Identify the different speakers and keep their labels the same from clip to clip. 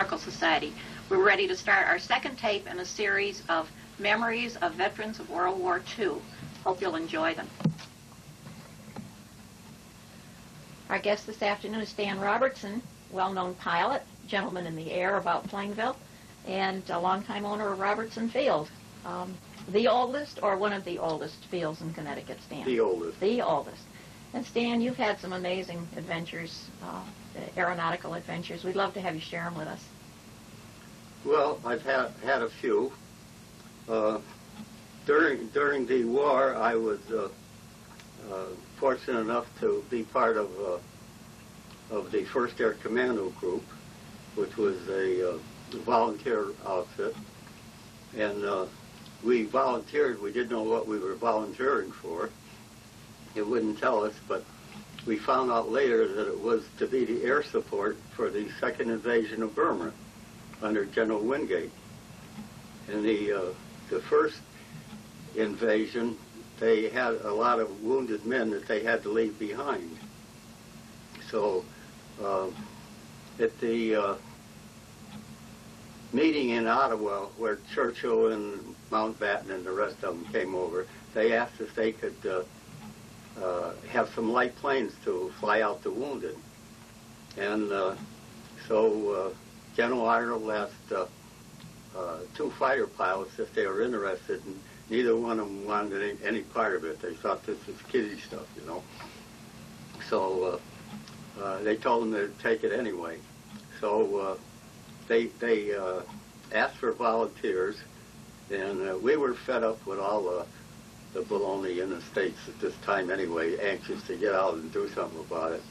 Speaker 1: Historical Society. We're ready to start our second tape in a series of memories of veterans of World War II. Hope you'll enjoy them. Our guest this afternoon is Stan Robertson, well-known pilot, gentleman in the air about Plainville, and a longtime owner of Robertson Field. The oldest or one of the oldest fields in Connecticut, Stan?
Speaker 2: The oldest.
Speaker 1: The oldest. And Stan, you've had some amazing adventures, aeronautical adventures. We'd love to have you share them with us.
Speaker 2: Well, I've had a few. During the war, I was fortunate enough to be part of the 1st Air Commando Group, which was a volunteer outfit. And we volunteered. We didn't know what we were volunteering for. It wouldn't tell us, but we found out later that it was to be the air support for the second invasion of Burma under General Wingate. And the first invasion, they had a lot of wounded men that they had to leave behind. So at the meeting in Ottawa, where Churchill and Mountbatten and the rest of them came over, they asked if they could have some light planes to fly out the wounded. And so General Arnold asked 2 fighter pilots if they were interested, and neither one of them wanted any part of it. They thought this was kiddie stuff, you know. So they told them to take it anyway. So they asked for volunteers, and we were fed up with all the baloney in the States at this time anyway, anxious to get out and do something about it.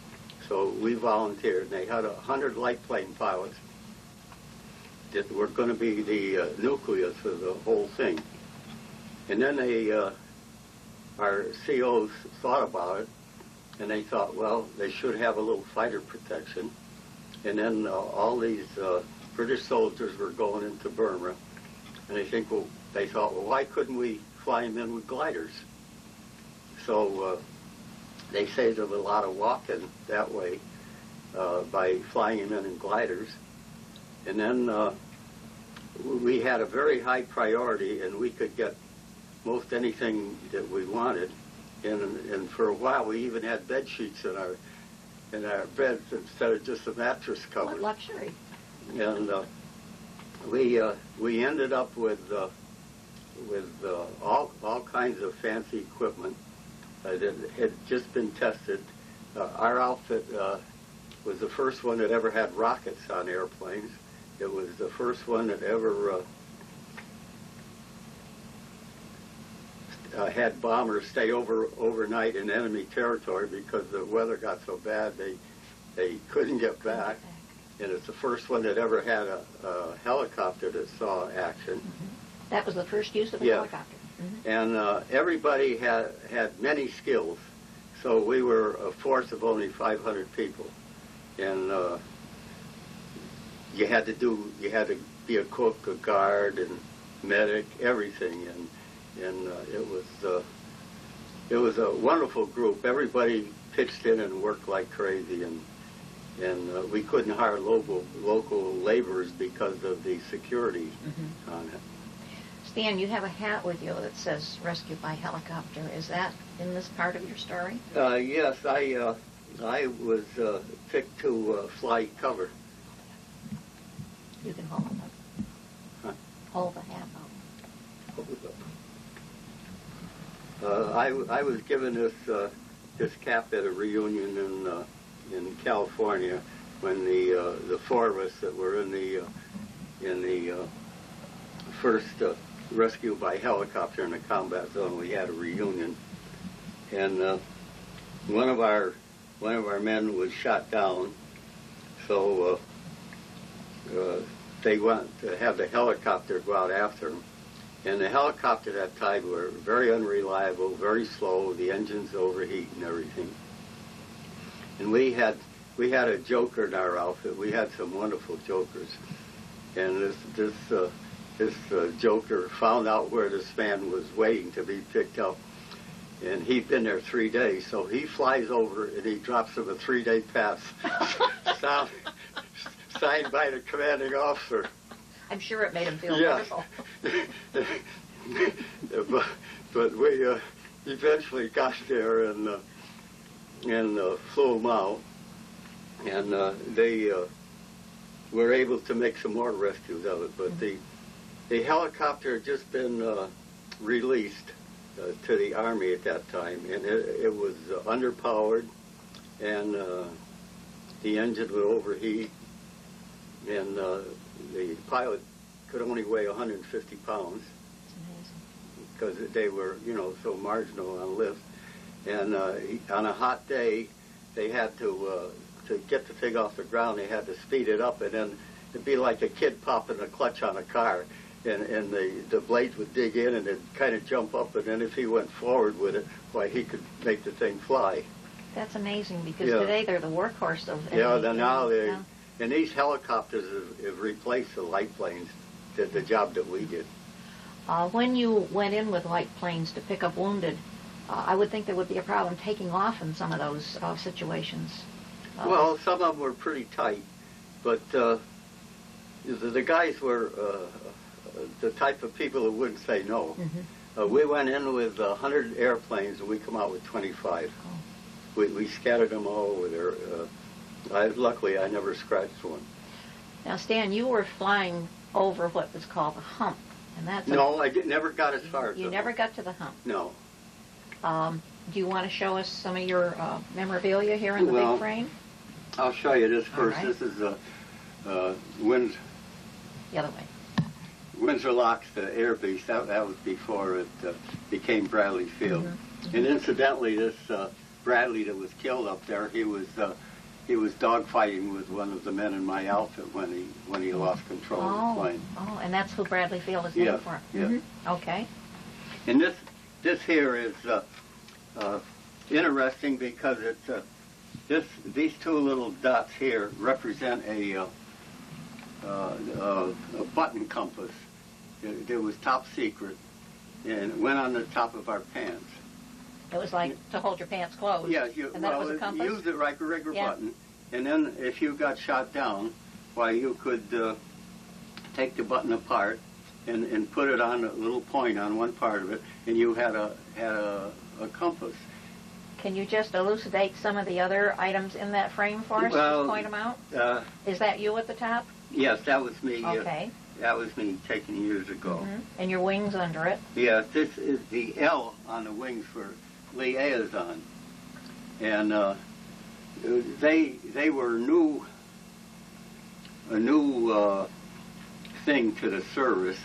Speaker 2: So we volunteered, and they had 100 light plane pilots that were going to be the nucleus of the whole thing. And then our COs thought about it, and they thought, well, they should have a little fighter protection. And then all these British soldiers were going into Burma, and they thought, well, why couldn't we fly them in with gliders? So they saved them a lot of walking that way by flying them in gliders. And then we had a very high priority, and we could get most anything that we wanted. And for a while, we even had bed sheets in our beds instead of just a mattress cover.
Speaker 1: What luxury!
Speaker 2: And we ended up with all kinds of fancy equipment that had just been tested. Our outfit was the first one that ever had rockets on airplanes. It was the first one that ever had bombers stay overnight in enemy territory because the weather got so bad they couldn't get back. And it's the first one that ever had a helicopter that saw action.
Speaker 1: Mm-hmm. That was the first use of a helicopter. Mm-hmm.
Speaker 2: And everybody had many skills. So we were a force of only 500 people. And you had to be a cook, a guard, and medic, everything. And it was a wonderful group. Everybody pitched in and worked like crazy, and we couldn't hire local laborers because of the security on it.
Speaker 1: Stan, you have a hat with you that says "Rescue by Helicopter." Is that in this part of your story?
Speaker 2: Yes, I was picked to fly cover.
Speaker 1: You can hold it up.
Speaker 2: Huh?
Speaker 1: Hold the hat up.
Speaker 2: Hold it up. I was given this cap at a reunion in California when the 4 of us that were in the first rescue by helicopter in the combat zone, we had a reunion, and one of our men was shot down, so they wanted to have the helicopter go out after him. And the helicopter that time were very unreliable, very slow, the engines overheat and everything. And we had a joker in our outfit. We had some wonderful jokers. And this joker found out where this man was waiting to be picked up. And he'd been there 3 days, so he flies over and he drops him a 3-day pass signed by the commanding officer.
Speaker 1: I'm sure it made him feel
Speaker 2: Yeah.
Speaker 1: wonderful.
Speaker 2: but we eventually got there and flew them out, and they were able to make some more rescues of it. But the helicopter had just been released to the Army at that time, and it was underpowered, and the engine would overheat, and the pilot could only weigh 150 pounds because they were, so marginal on lift. And on a hot day, they had to get the thing off the ground, they had to speed it up, and then it'd be like a kid popping a clutch on a car, and the blades would dig in and it'd kind of jump up, and then if he went forward with it, why, he could make the thing fly.
Speaker 1: That's amazing, because
Speaker 2: Yeah.
Speaker 1: today they're the workhorse of
Speaker 2: Now and these helicopters have replaced the light planes, the job that we did.
Speaker 1: When you went in with light planes to pick up wounded, I would think there would be a problem taking off in some of those situations.
Speaker 2: Well, some of them were pretty tight, but the guys were the type of people who wouldn't say no.
Speaker 1: Mm-hmm.
Speaker 2: We went in with 100 airplanes, and we come out with 25.
Speaker 1: Oh.
Speaker 2: We scattered them all over there. Luckily, I never scratched one.
Speaker 1: Now, Stan, you were flying over what was called a hump, and that's
Speaker 2: No, never got as far as
Speaker 1: you never got to the hump.
Speaker 2: No.
Speaker 1: Do you want to show us some of your memorabilia here in the big frame?
Speaker 2: I'll show you this first.
Speaker 1: Right.
Speaker 2: This is
Speaker 1: The other way.
Speaker 2: Windsor Locks Air Base. That was before it became Bradley Field.
Speaker 1: Mm-hmm.
Speaker 2: And incidentally, this Bradley that was killed up there, he was dogfighting with one of the men in my outfit when he lost control of the plane.
Speaker 1: Oh, and that's who Bradley Field is named for.
Speaker 2: Yeah.
Speaker 1: Mm-hmm. Okay.
Speaker 2: And this here is interesting because it's these two little dots here represent a button compass. It was top secret, and it went on the top of our pants.
Speaker 1: It was like to hold your pants closed.
Speaker 2: Yeah,
Speaker 1: and then it was a compass?
Speaker 2: You used it like a regular
Speaker 1: Yeah.
Speaker 2: button, and then if you got shot down, why, you could take the button apart and put it on a little point on one part of it, and you had a compass.
Speaker 1: Can you just elucidate some of the other items in that frame for us?
Speaker 2: Well,
Speaker 1: just point them out. Is that you at the top?
Speaker 2: Yes, that was me.
Speaker 1: Okay.
Speaker 2: That was me taken years ago.
Speaker 1: Mm-hmm. And your wings under it.
Speaker 2: Yeah, this is the L on the wings for liaison, and they were a new thing to the service,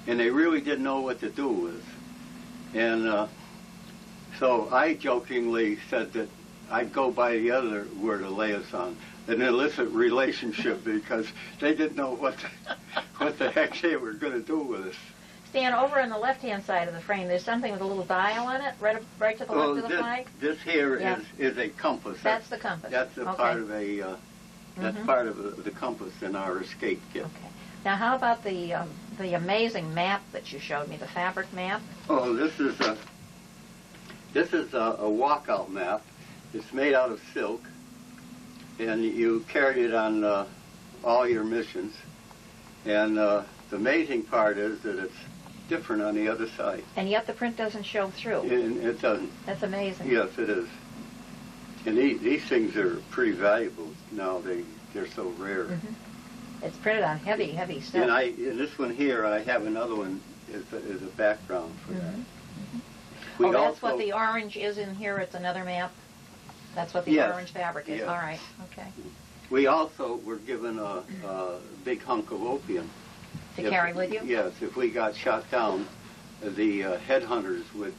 Speaker 2: and they really didn't know what to do with. And so I jokingly said that I'd go by the other word, a liaison, an illicit relationship, because they didn't know what the heck they were going to do with us.
Speaker 1: Stan, over on the left-hand side of the frame, there's something with a little dial on it, right to the left of the flag?
Speaker 2: This here is a compass.
Speaker 1: That's the compass.
Speaker 2: That's a part of that's part of the compass in our escape kit.
Speaker 1: Okay. Now, how about the amazing map that you showed me, the fabric map?
Speaker 2: Oh, this is a walkout map. It's made out of silk, and you carried it on all your missions. And the amazing part is that it's different on the other side.
Speaker 1: And yet the print doesn't show through.
Speaker 2: It doesn't.
Speaker 1: That's amazing.
Speaker 2: Yes, it is. And these things are pretty valuable now. They're so rare.
Speaker 1: Mm-hmm. It's printed on heavy stuff.
Speaker 2: And in this one here, I have another one as a background for that.
Speaker 1: Mm-hmm. That's what the orange is in here. It's another map. That's what the orange fabric is.
Speaker 2: Yes.
Speaker 1: All right. Okay.
Speaker 2: We also were given a big hunk of opium.
Speaker 1: To carry with you?
Speaker 2: Yes. If we got shot down, the headhunters would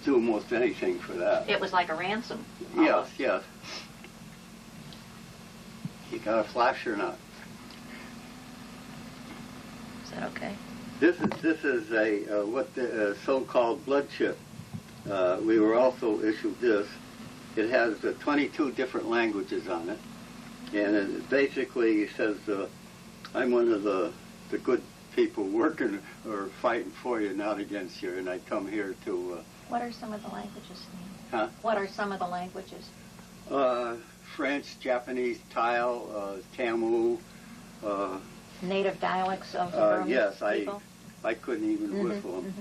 Speaker 2: do almost anything for that.
Speaker 1: It was like a ransom.
Speaker 2: Yes,
Speaker 1: Almost.
Speaker 2: yes. You got a flash or not?
Speaker 1: Is that okay?
Speaker 2: This is a what the so-called blood chip. We were also issued this. It has 22 different languages on it, and it basically says, "I'm one of the good people working or fighting for you, not against you, and I come here to."
Speaker 1: What are some of the languages?
Speaker 2: Huh?
Speaker 1: What are some of the languages?
Speaker 2: French, Japanese, Tile, Tamu.
Speaker 1: Native dialects of the Burmese
Speaker 2: yes,
Speaker 1: people?
Speaker 2: I couldn't even whistle them.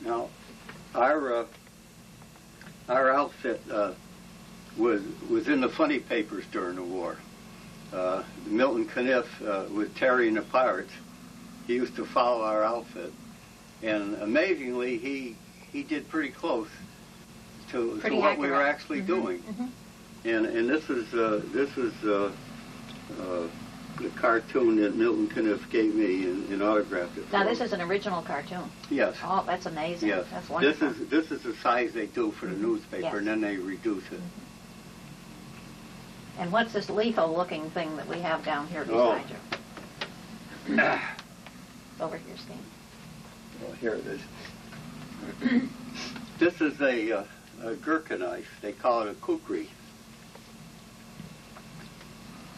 Speaker 2: Now, our outfit was in the funny papers during the war. Milton Caniff with Terry and the Pirates. He used to follow our outfit, and amazingly, he did pretty close to what we were actually doing. And this is the cartoon that Milton Caniff gave me and autographed it.
Speaker 1: Now this is an original cartoon.
Speaker 2: Yes.
Speaker 1: Oh, that's amazing.
Speaker 2: Yes.
Speaker 1: That's wonderful.
Speaker 2: This is the size they do for the newspaper,
Speaker 1: Yes.
Speaker 2: and then they reduce it.
Speaker 1: And what's this lethal-looking thing that we have down here beside you? Over here, Stan.
Speaker 2: Well, here it is. This is a Gurkha knife. They call it a kukri.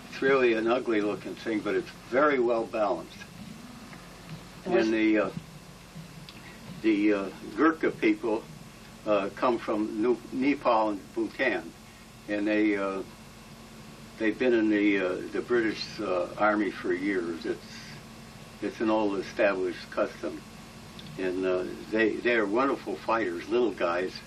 Speaker 2: It's really an ugly-looking thing, but it's very well balanced. And the Gurkha people come from Nepal and Bhutan, and they've been in the British Army for years. It's an old established custom, and they are wonderful fighters, little guys.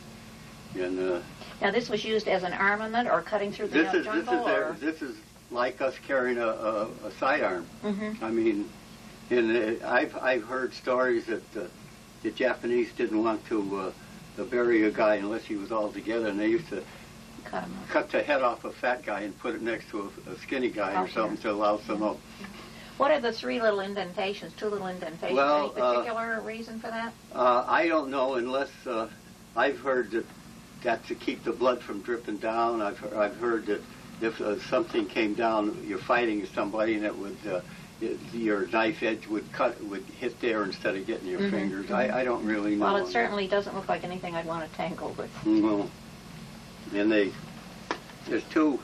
Speaker 2: And
Speaker 1: now this was used as an armament or cutting through the jungle?
Speaker 2: This is like us carrying a sidearm. I mean, and I've heard stories that the Japanese didn't want to bury a guy unless he was all together, and they used to cut the head off a fat guy and put it next to a skinny guy or something to allow some up.
Speaker 1: What are the two little indentations?
Speaker 2: Well,
Speaker 1: any particular reason for that?
Speaker 2: I don't know, unless I've heard that that's to keep the blood from dripping down. I've heard that if something came down, you're fighting somebody, and it would your knife edge would hit there instead of getting your fingers. I don't really know.
Speaker 1: Well, it certainly doesn't look like anything I'd want to tangle with.
Speaker 2: No. And there's two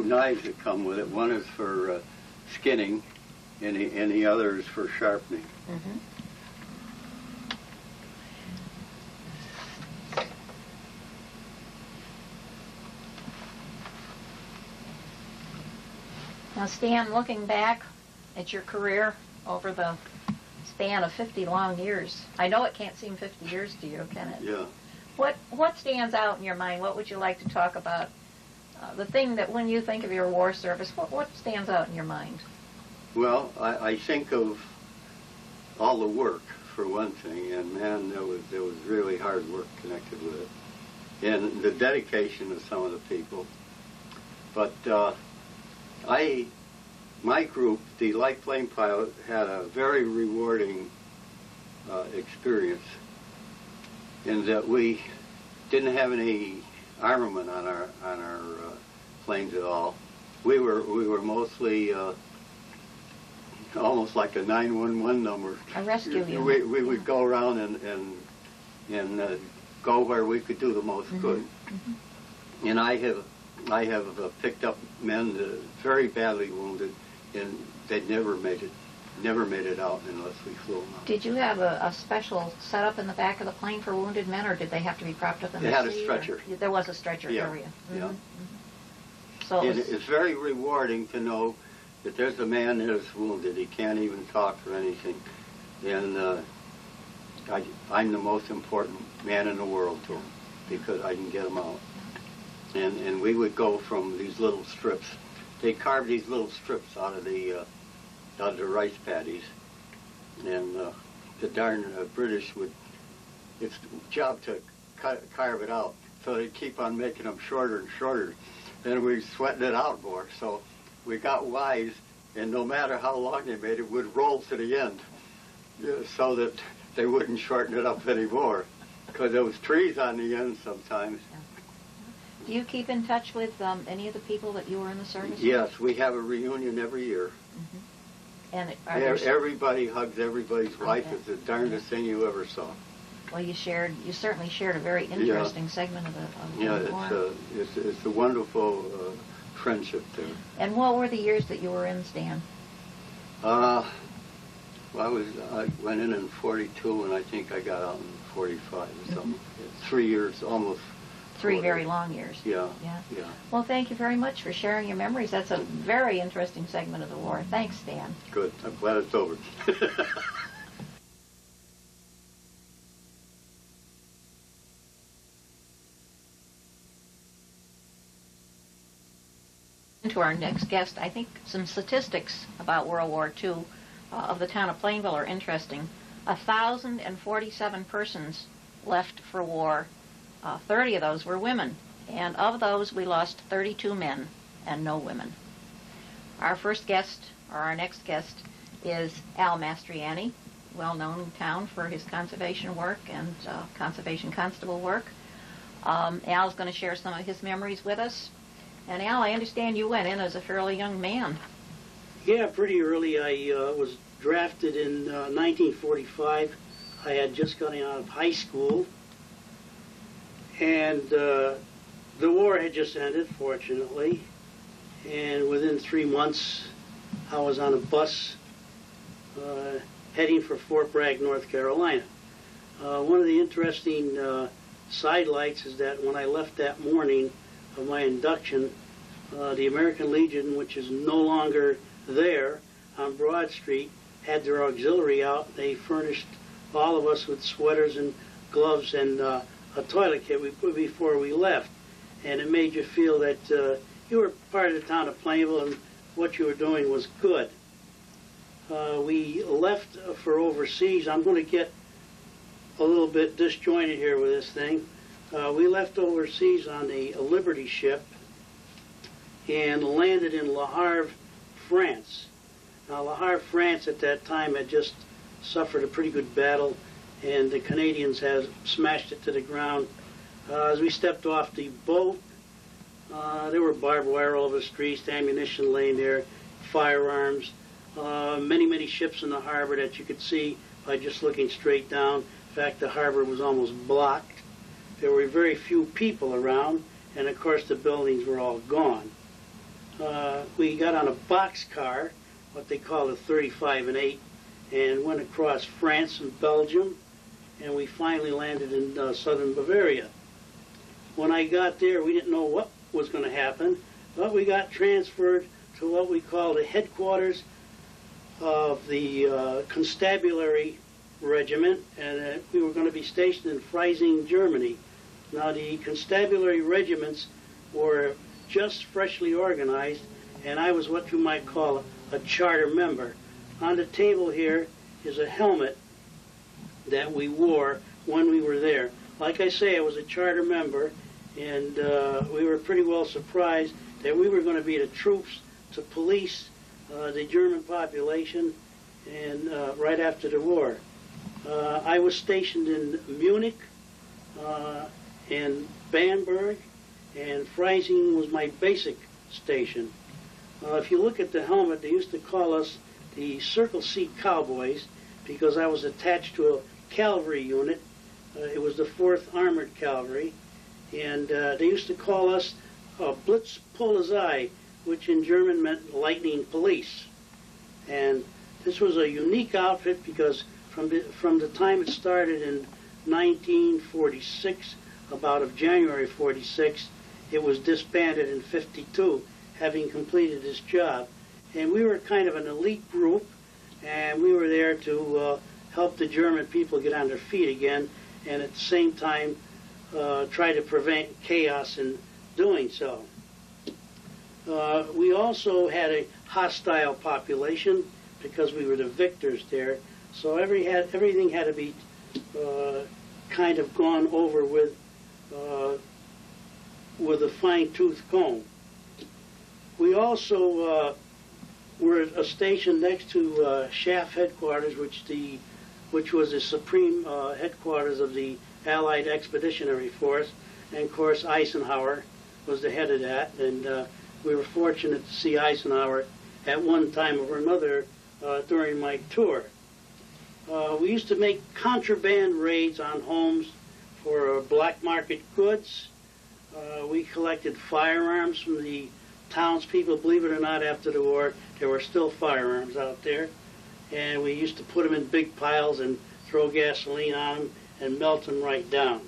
Speaker 2: knives that come with it. One is for skinning, and the other is for sharpening.
Speaker 1: Now, Stan, looking back at your career over the span of 50 long years, I know it can't seem 50 years to you, can it?
Speaker 2: Yeah.
Speaker 1: What stands out in your mind? What would you like to talk about? The thing that when you think of your war service, what stands out in your mind?
Speaker 2: Well, I think of all the work, for one thing, and man, there was really hard work connected with it, and the dedication of some of the people. But my group, the light plane pilot, had a very rewarding experience in that we didn't have any armament on our planes at all. We were mostly almost like a 911 number.
Speaker 1: A rescue unit.
Speaker 2: We would go around and go where we could do the most good. And I have picked up men that are very badly wounded, and they never made it out unless we flew them out.
Speaker 1: Did you have a special setup in the back of the plane for wounded men, or did they have to be propped up in the seat?
Speaker 2: They had a stretcher.
Speaker 1: There was a stretcher area.
Speaker 2: Yeah.
Speaker 1: So
Speaker 2: it's very rewarding to know that there's a man that's wounded. He can't even talk or anything. And I'm the most important man in the world to him because I can get him out. And we would go from these little strips. They carved these little strips out of the rice paddies. And the darn British would, it's job to carve it out. So they'd keep on making them shorter and shorter. Then we sweating it out more. So we got wise, and no matter how long they made it, would roll to the end so that they wouldn't shorten it up anymore. Because there was trees on the end sometimes.
Speaker 1: Do you keep in touch with any of the people that you were in the service with?
Speaker 2: Yes, we have a reunion every year.
Speaker 1: And
Speaker 2: everybody hugs everybody's wife. It's the darndest thing you ever saw.
Speaker 1: Well, you certainly shared a very interesting segment of the war.
Speaker 2: It's a wonderful friendship there.
Speaker 1: And what were the years that you were in, Stan?
Speaker 2: Well, I went in 42, and I think I got out in 45 or something. 3 years, almost.
Speaker 1: 3 very long years.
Speaker 2: Yeah.
Speaker 1: Yeah. Well, thank you very much for sharing your memories. That's a very interesting segment of the war. Thanks, Stan.
Speaker 2: Good. I'm glad it's over.
Speaker 1: To our next guest, I think some statistics about World War II of the town of Plainville are interesting. 1,047 persons left for war. 30 of those were women, and of those we lost 32 men and no women. Our first guest, or our next guest, is Al Mastrianni, well known in town for his conservation work and conservation constable work. Al's going to share some of his memories with us. And Al, I understand you went in as a fairly young man.
Speaker 3: Yeah, pretty early. I was drafted in 1945. I had just gotten out of high school. And the war had just ended, fortunately. And within 3 months, I was on a bus heading for Fort Bragg, North Carolina. One of the interesting sidelights is that when I left that morning of my induction, the American Legion, which is no longer there on Broad Street, had their auxiliary out. They furnished all of us with sweaters and gloves and a toilet kit before we left. And it made you feel that you were part of the town of Plainville and what you were doing was good. We left for overseas. I'm going to get a little bit disjointed here with this thing. We left overseas on a Liberty ship and landed in Le Havre, France. Now, Le Havre, France at that time had just suffered a pretty good battle, and the Canadians had smashed it to the ground. As we stepped off the boat, there were barbed wire all over the streets, ammunition laying there, firearms, many, many ships in the harbor that you could see by just looking straight down. In fact, the harbor was almost blocked. There were very few people around, and of course the buildings were all gone. We got on a boxcar, what they call a 35 and 8, and went across France and Belgium, and we finally landed in southern Bavaria. When I got there, we didn't know what was going to happen, but we got transferred to what we call the headquarters of the Constabulary Regiment, and we were going to be stationed in Freising, Germany. Now, the Constabulary regiments were just freshly organized, and I was what you might call a charter member. On the table here is a helmet that we wore when we were there. Like I say, I was a charter member, and we were pretty well surprised that we were going to be the troops to police the German population and right after the war. I was stationed in Munich and Bamberg, and Freising was my basic station. If you look at the helmet, they used to call us the Circle C Cowboys because I was attached to a cavalry unit. It was the 4th Armored Cavalry, and they used to call us Blitzpolizei, which in German meant lightning police. And this was a unique outfit because from the time it started in 1946, about of January 46, it was disbanded in 52, having completed its job. And we were kind of an elite group, and we were there to help the German people get on their feet again, and at the same time try to prevent chaos in doing so. We also had a hostile population because we were the victors there, so everything had to be kind of gone over with a fine-tooth comb. We also were a station next to Shaft headquarters, which was the supreme headquarters of the Allied Expeditionary Force, and of course Eisenhower was the head of that, and we were fortunate to see Eisenhower at one time or another during my tour. We used to make contraband raids on homes for black market goods. We collected firearms from the townspeople. Believe it or not, after the war, there were still firearms out there. and we used to put them in big piles and throw gasoline on them and melt them right down.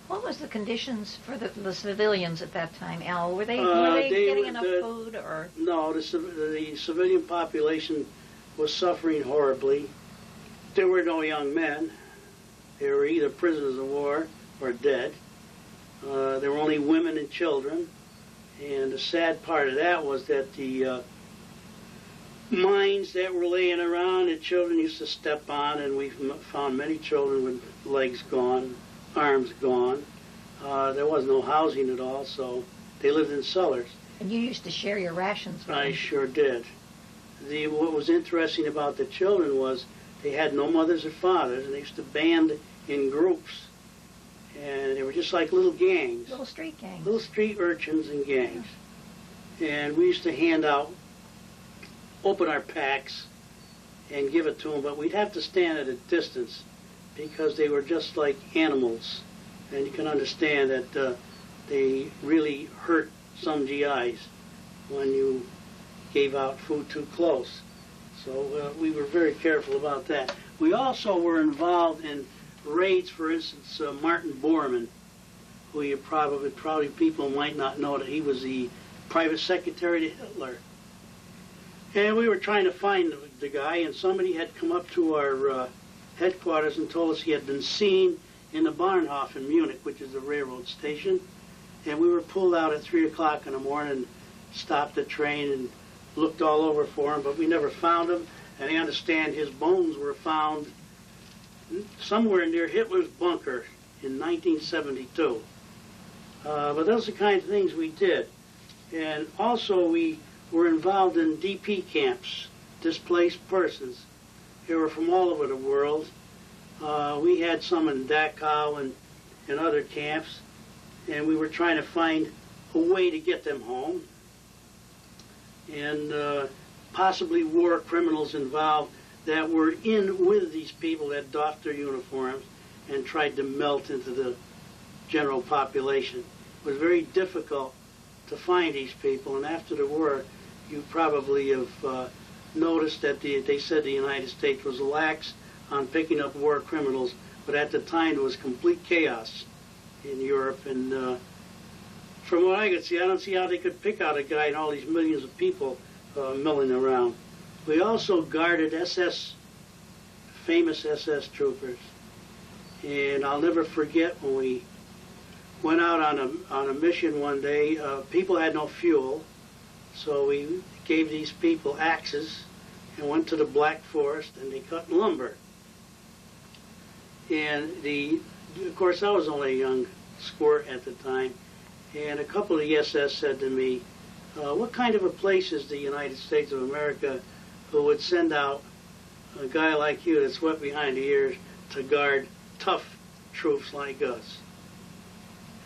Speaker 1: What was the conditions for the civilians at that time, Al? Were they getting enough food, or?
Speaker 3: No, the civilian population was suffering horribly. There were no young men. They were either prisoners of war or dead. There were only women and children. And the sad part of that was that the mines that were laying around, the children used to step on, and we found many children with legs gone, arms gone. There was no housing at all, so they lived in cellars.
Speaker 1: And you used to share your rations with
Speaker 3: I
Speaker 1: them.
Speaker 3: sure did. What was interesting about the children was they had no mothers or fathers, and they used to band in groups. And they were just like little gangs.
Speaker 1: Little street gangs.
Speaker 3: Little street urchins and gangs. And we used to hand out, open our packs and give it to them, but we'd have to stand at a distance because they were just like animals. And you can understand that they really hurt some GIs when you gave out food too close. So we were very careful about that. We also were involved in raids, for instance, Martin Bormann, who you probably people might not know that he was the private secretary to Hitler. And we were trying to find the guy, and somebody had come up to our headquarters and told us he had been seen in the Bahnhof in Munich, which is a railroad station. And we were pulled out at 3 o'clock in the morning, stopped the train, and looked all over for him, but we never found him. And I understand his bones were found somewhere near Hitler's bunker in 1972. But those are the kind of things we did. And also we were involved in DP camps, displaced persons. They were from all over the world. We had some in Dachau and other camps, and we were trying to find a way to get them home. And possibly war criminals involved that were in with these people that doffed their uniforms and tried to melt into the general population. It was very difficult to find these people, and after the war, you probably have noticed that they said the United States was lax on picking up war criminals, but at the time there was complete chaos in Europe, and from what I could see, I don't see how they could pick out a guy and all these millions of people milling around. We also guarded famous SS troopers, and I'll never forget when we went out on a mission one day. People had no fuel, so we gave these people axes and went to the Black Forest, and they cut lumber. And of course, I was only a young squirt at the time, and a couple of the SS said to me, what kind of a place is the United States of America who would send out a guy like you that's wet behind the ears to guard tough troops like us?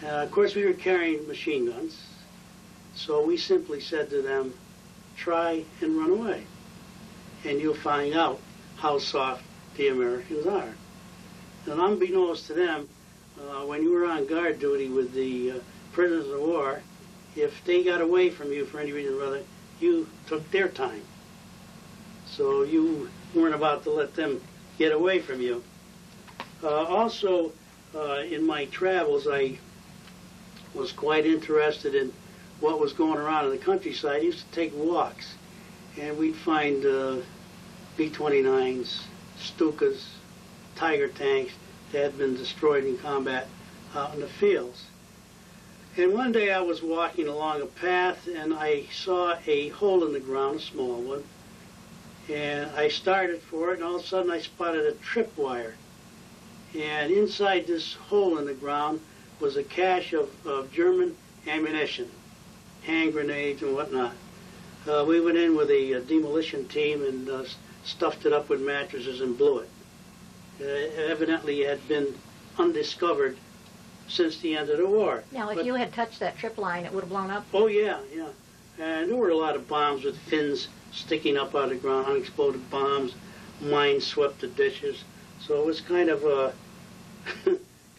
Speaker 3: Of course, we were carrying machine guns, so we simply said to them, try and run away, and you'll find out how soft the Americans are. And unbeknownst to them, when you were on guard duty with the prisoners of war, if they got away from you for any reason or other, you took their time. So you weren't about to let them get away from you. Also, in my travels, I was quite interested in what was going around in the countryside. I used to take walks, and we'd find B-29s, Stukas, Tiger tanks that had been destroyed in combat out in the fields. And one day I was walking along a path, and I saw a hole in the ground, a small one, and I started for it, and all of a sudden I spotted a tripwire. And inside this hole in the ground was a cache of German ammunition, hand grenades and whatnot. We went in with a demolition team and stuffed it up with mattresses and blew it. Evidently it had been undiscovered since the end of the war.
Speaker 1: Now, if you had touched that trip line, it would have blown up?
Speaker 3: Oh, yeah, yeah. And there were a lot of bombs with fins sticking up out of the ground, unexploded bombs, mines swept the ditches. So it was kind of a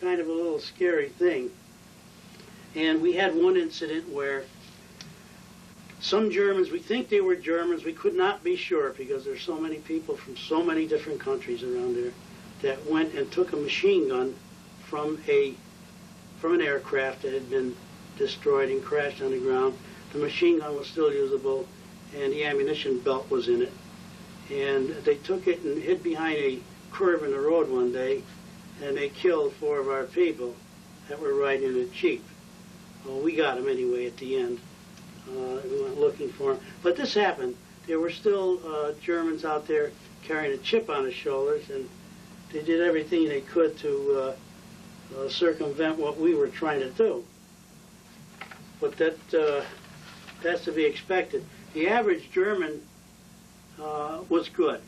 Speaker 3: kind of a little scary thing. And we had one incident where Some Germans, we think they were Germans. We could not be sure because there's so many people from so many different countries around there that went and took a machine gun from an aircraft that had been destroyed and crashed on the ground. The machine gun was still usable, and the ammunition belt was in it. And they took it and hid behind a curve in the road one day, and they killed 4 of our people that were riding in a Jeep. Well, we got them anyway at the end. We went looking for them. But this happened. There were still Germans out there carrying a chip on their shoulders, and they did everything they could to circumvent what we were trying to do. But that's to be expected. The average German was good.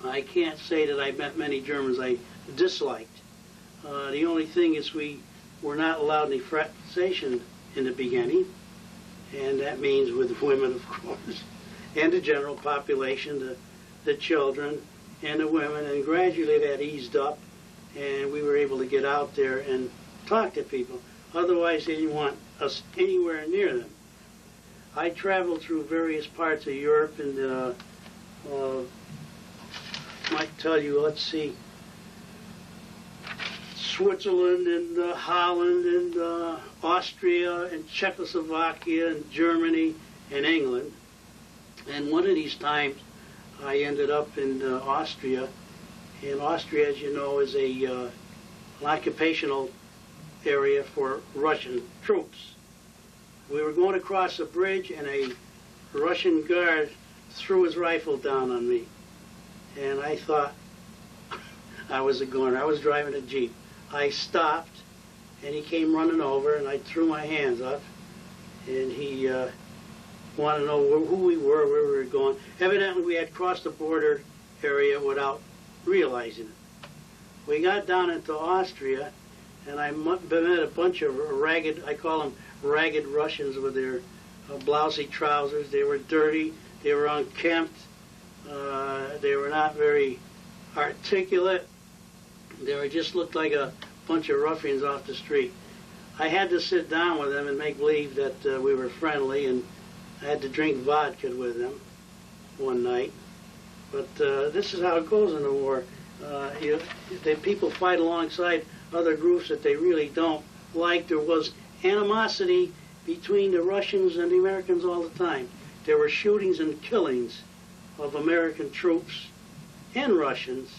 Speaker 3: I can't say that I met many Germans I disliked. The only thing is we were not allowed any fraternization in the beginning, and that means with women, of course, and the general population, the children, and the women, and gradually that eased up, and we were able to get out there and talk to people. Otherwise, they didn't want us anywhere near them. I traveled through various parts of Europe, and might tell you, let's see, Switzerland and Holland and Austria and Czechoslovakia and Germany and England. And one of these times I ended up in Austria. And Austria, as you know, is an occupational area for Russian troops. We were going across a bridge, and a Russian guard threw his rifle down on me. And I thought I was a goner. I was driving a Jeep. I stopped, and he came running over, and I threw my hands up, and he wanted to know who we were, where we were going. Evidently, we had crossed the border area without realizing it. We got down into Austria, and I met a bunch of ragged, I call them ragged Russians with their blousy trousers. They were dirty. They were unkempt. They were not very articulate. They were just looked like a bunch of ruffians off the street. I had to sit down with them and make believe that we were friendly, and I had to drink vodka with them one night. But this is how it goes in the war. People fight alongside other groups that they really don't like. There was animosity between the Russians and the Americans all the time. There were shootings and killings of American troops and Russians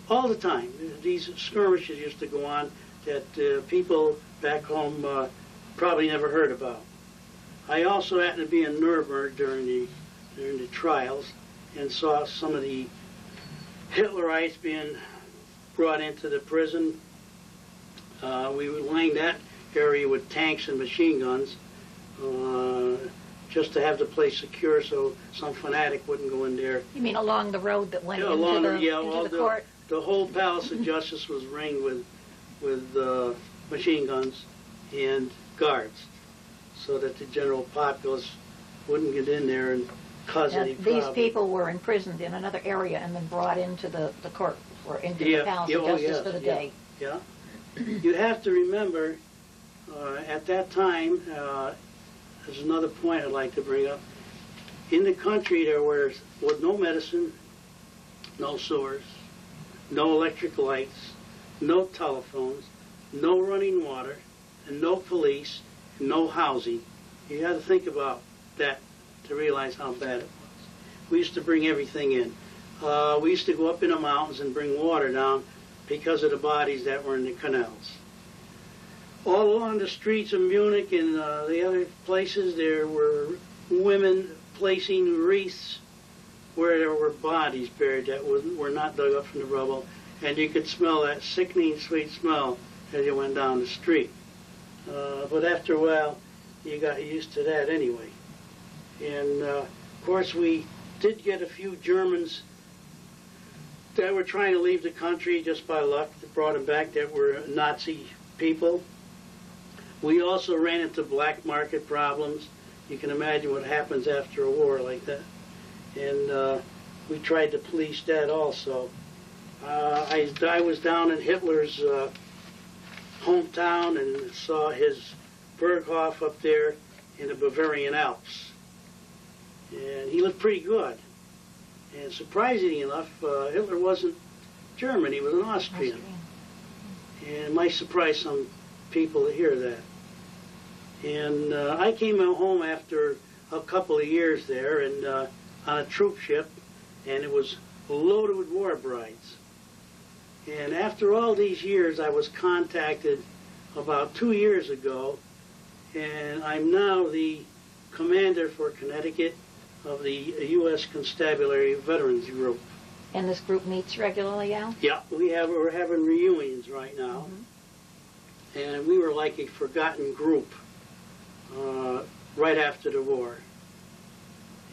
Speaker 3: all the time. These skirmishes used to go on that people back home probably never heard about. I also happened to be in Nuremberg during the trials and saw some of the Hitlerites being brought into the prison. We lined that area with tanks and machine guns just to have the place secure so some fanatic wouldn't go in there.
Speaker 1: You mean along the road that went into the court?
Speaker 3: The whole Palace of Justice was ringed with machine guns and guards so that the general populace wouldn't get in there and cause any problem.
Speaker 1: These people were imprisoned in another area and then brought into the court or into the Palace of Justice for the day.
Speaker 3: Yeah. You have to remember, at that time, there's another point I'd like to bring up. In the country, there was no medicine, no sewers, no electric lights, no telephones, no running water, and no police, no housing. You had to think about that to realize how bad it was. We used to bring everything in. We used to go up in the mountains and bring water down because of the bodies that were in the canals. All along the streets of Munich and the other places, there were women placing wreaths where there were bodies buried that were not dug up from the rubble, and you could smell that sickening sweet smell as you went down the street. But after a while, you got used to that anyway. And of course, we did get a few Germans that were trying to leave the country just by luck that brought them back that were Nazi people. We also ran into black market problems. You can imagine what happens after a war like that. And we tried to police that also. I was down in Hitler's hometown and saw his Berghof up there, in the Bavarian Alps. And he looked pretty good. And surprisingly enough, Hitler wasn't German, he was an Austrian. And it might surprise some people to hear that. And I came home after a couple of years there and on a troop ship, and it was loaded with war brides. And after all these years, I was contacted about 2 years ago, and I'm now the commander for Connecticut of the U.S. Constabulary Veterans Group.
Speaker 1: And this group meets regularly, Al?
Speaker 3: Yeah, we're having reunions right now. And we were like a forgotten group right after the war.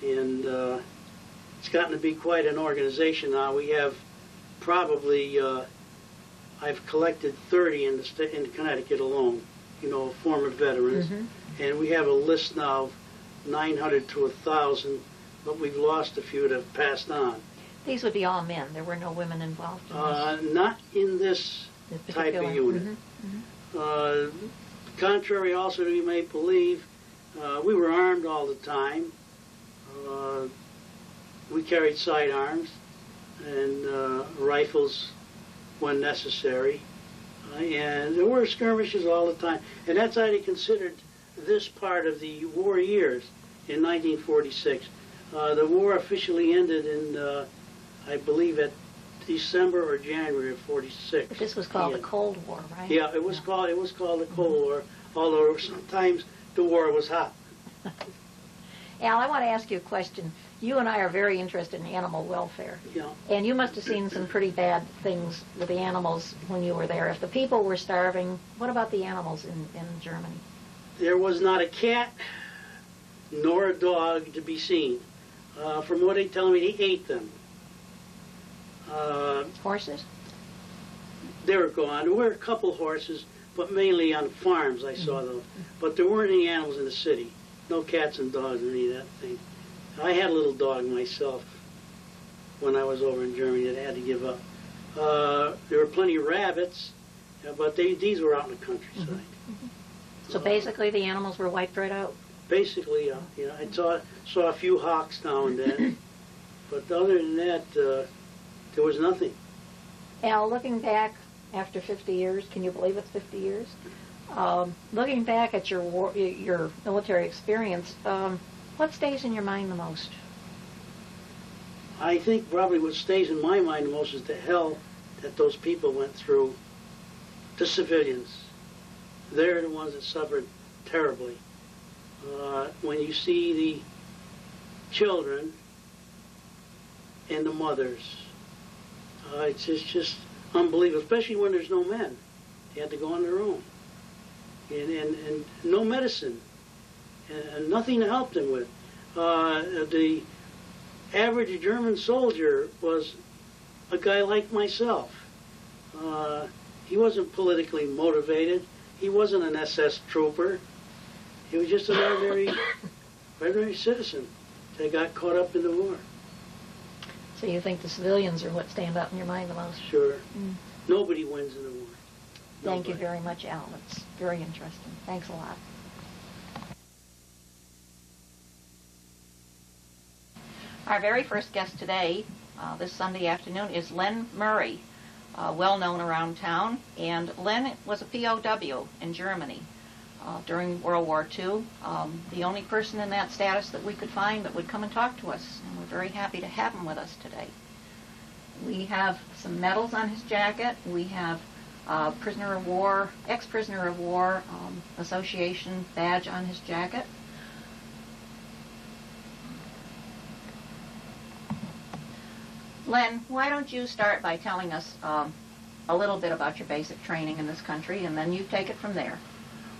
Speaker 3: And it's gotten to be quite an organization now. We have probably, I've collected 30 in Connecticut alone, you know, former veterans. And we have a list now of 900 to 1,000, but we've lost a few that have passed on.
Speaker 1: These would be all men. There were no women involved in this?
Speaker 3: Not in this type of unit. Contrary also to you may believe, we were armed all the time. We carried sidearms and rifles when necessary. And there were skirmishes all the time. And that's how they considered this part of the war years in 1946. The war officially ended in, I believe, at December or January of 46.
Speaker 1: But this was called the Cold War, right?
Speaker 3: Yeah, it was called the Cold War, although sometimes the war was hot.
Speaker 1: Al, I want to ask you a question. You and I are very interested in animal welfare.
Speaker 3: Yeah.
Speaker 1: And you must have seen some pretty bad things with the animals when you were there. If the people were starving, what about the animals in Germany?
Speaker 3: There was not a cat nor a dog to be seen. From what they tell me, they ate them.
Speaker 1: Horses?
Speaker 3: They were gone. There were a couple horses, but mainly on farms I saw those. But there weren't any animals in the city. No cats and dogs or any of that thing. I had a little dog myself when I was over in Germany that I had to give up. There were plenty of rabbits, but these were out in the countryside.
Speaker 1: So basically the animals were wiped right out?
Speaker 3: Basically, yeah. I saw a few hawks now and then, but other than that, there was nothing.
Speaker 1: Al, looking back after 50 years, can you believe it's 50 years? Looking back at your military experience, what stays in your mind the most?
Speaker 3: I think probably what stays in my mind the most is the hell that those people went through, the civilians. They're the ones that suffered terribly. When you see the children and the mothers, it's just unbelievable, especially when there's no men. They had to go on their own. And no medicine, and nothing to help them with. The average German soldier was a guy like myself. He wasn't politically motivated. He wasn't an SS trooper. He was just an ordinary citizen that got caught up in the war.
Speaker 1: So you think the civilians are what stand out in your mind the most?
Speaker 3: Sure. Nobody wins in the war.
Speaker 1: Thank you very much, Al. It's very interesting. Thanks a lot. Our very first guest today, this Sunday afternoon, is Len Murray, well known around town. And Len was a POW in Germany during World War II. The only person in that status that we could find that would come and talk to us. And we're very happy to have him with us today. We have some medals on his jacket. We have prisoner of war, ex-prisoner of war association badge on his jacket. Len, why don't you start by telling us a little bit about your basic training in this country, and then you take it from there.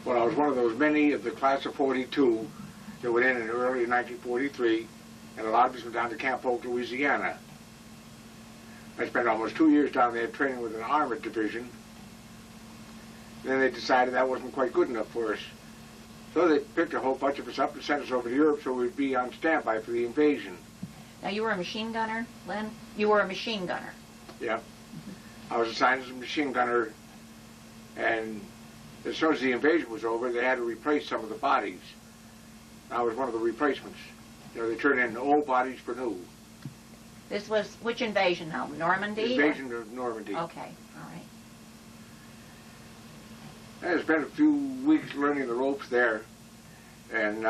Speaker 4: Well, I was one of those many of the class of 42 that went in early 1943, and a lot of us went down to Camp Polk, Louisiana. I spent almost 2 years down there training with an armored division. Then they decided that wasn't quite good enough for us. So they picked a whole bunch of us up and sent us over to Europe so we'd be on standby for the invasion.
Speaker 1: Now, you were a machine gunner, Len? You were a machine gunner.
Speaker 4: Yeah. I was assigned as a machine gunner, and as soon as the invasion was over, they had to replace some of the bodies. I was one of the replacements. You know, they turned in old bodies for new.
Speaker 1: This was which invasion now? Normandy?
Speaker 4: Invasion of Normandy.
Speaker 1: Okay, all right.
Speaker 4: I spent a few weeks learning the ropes there, and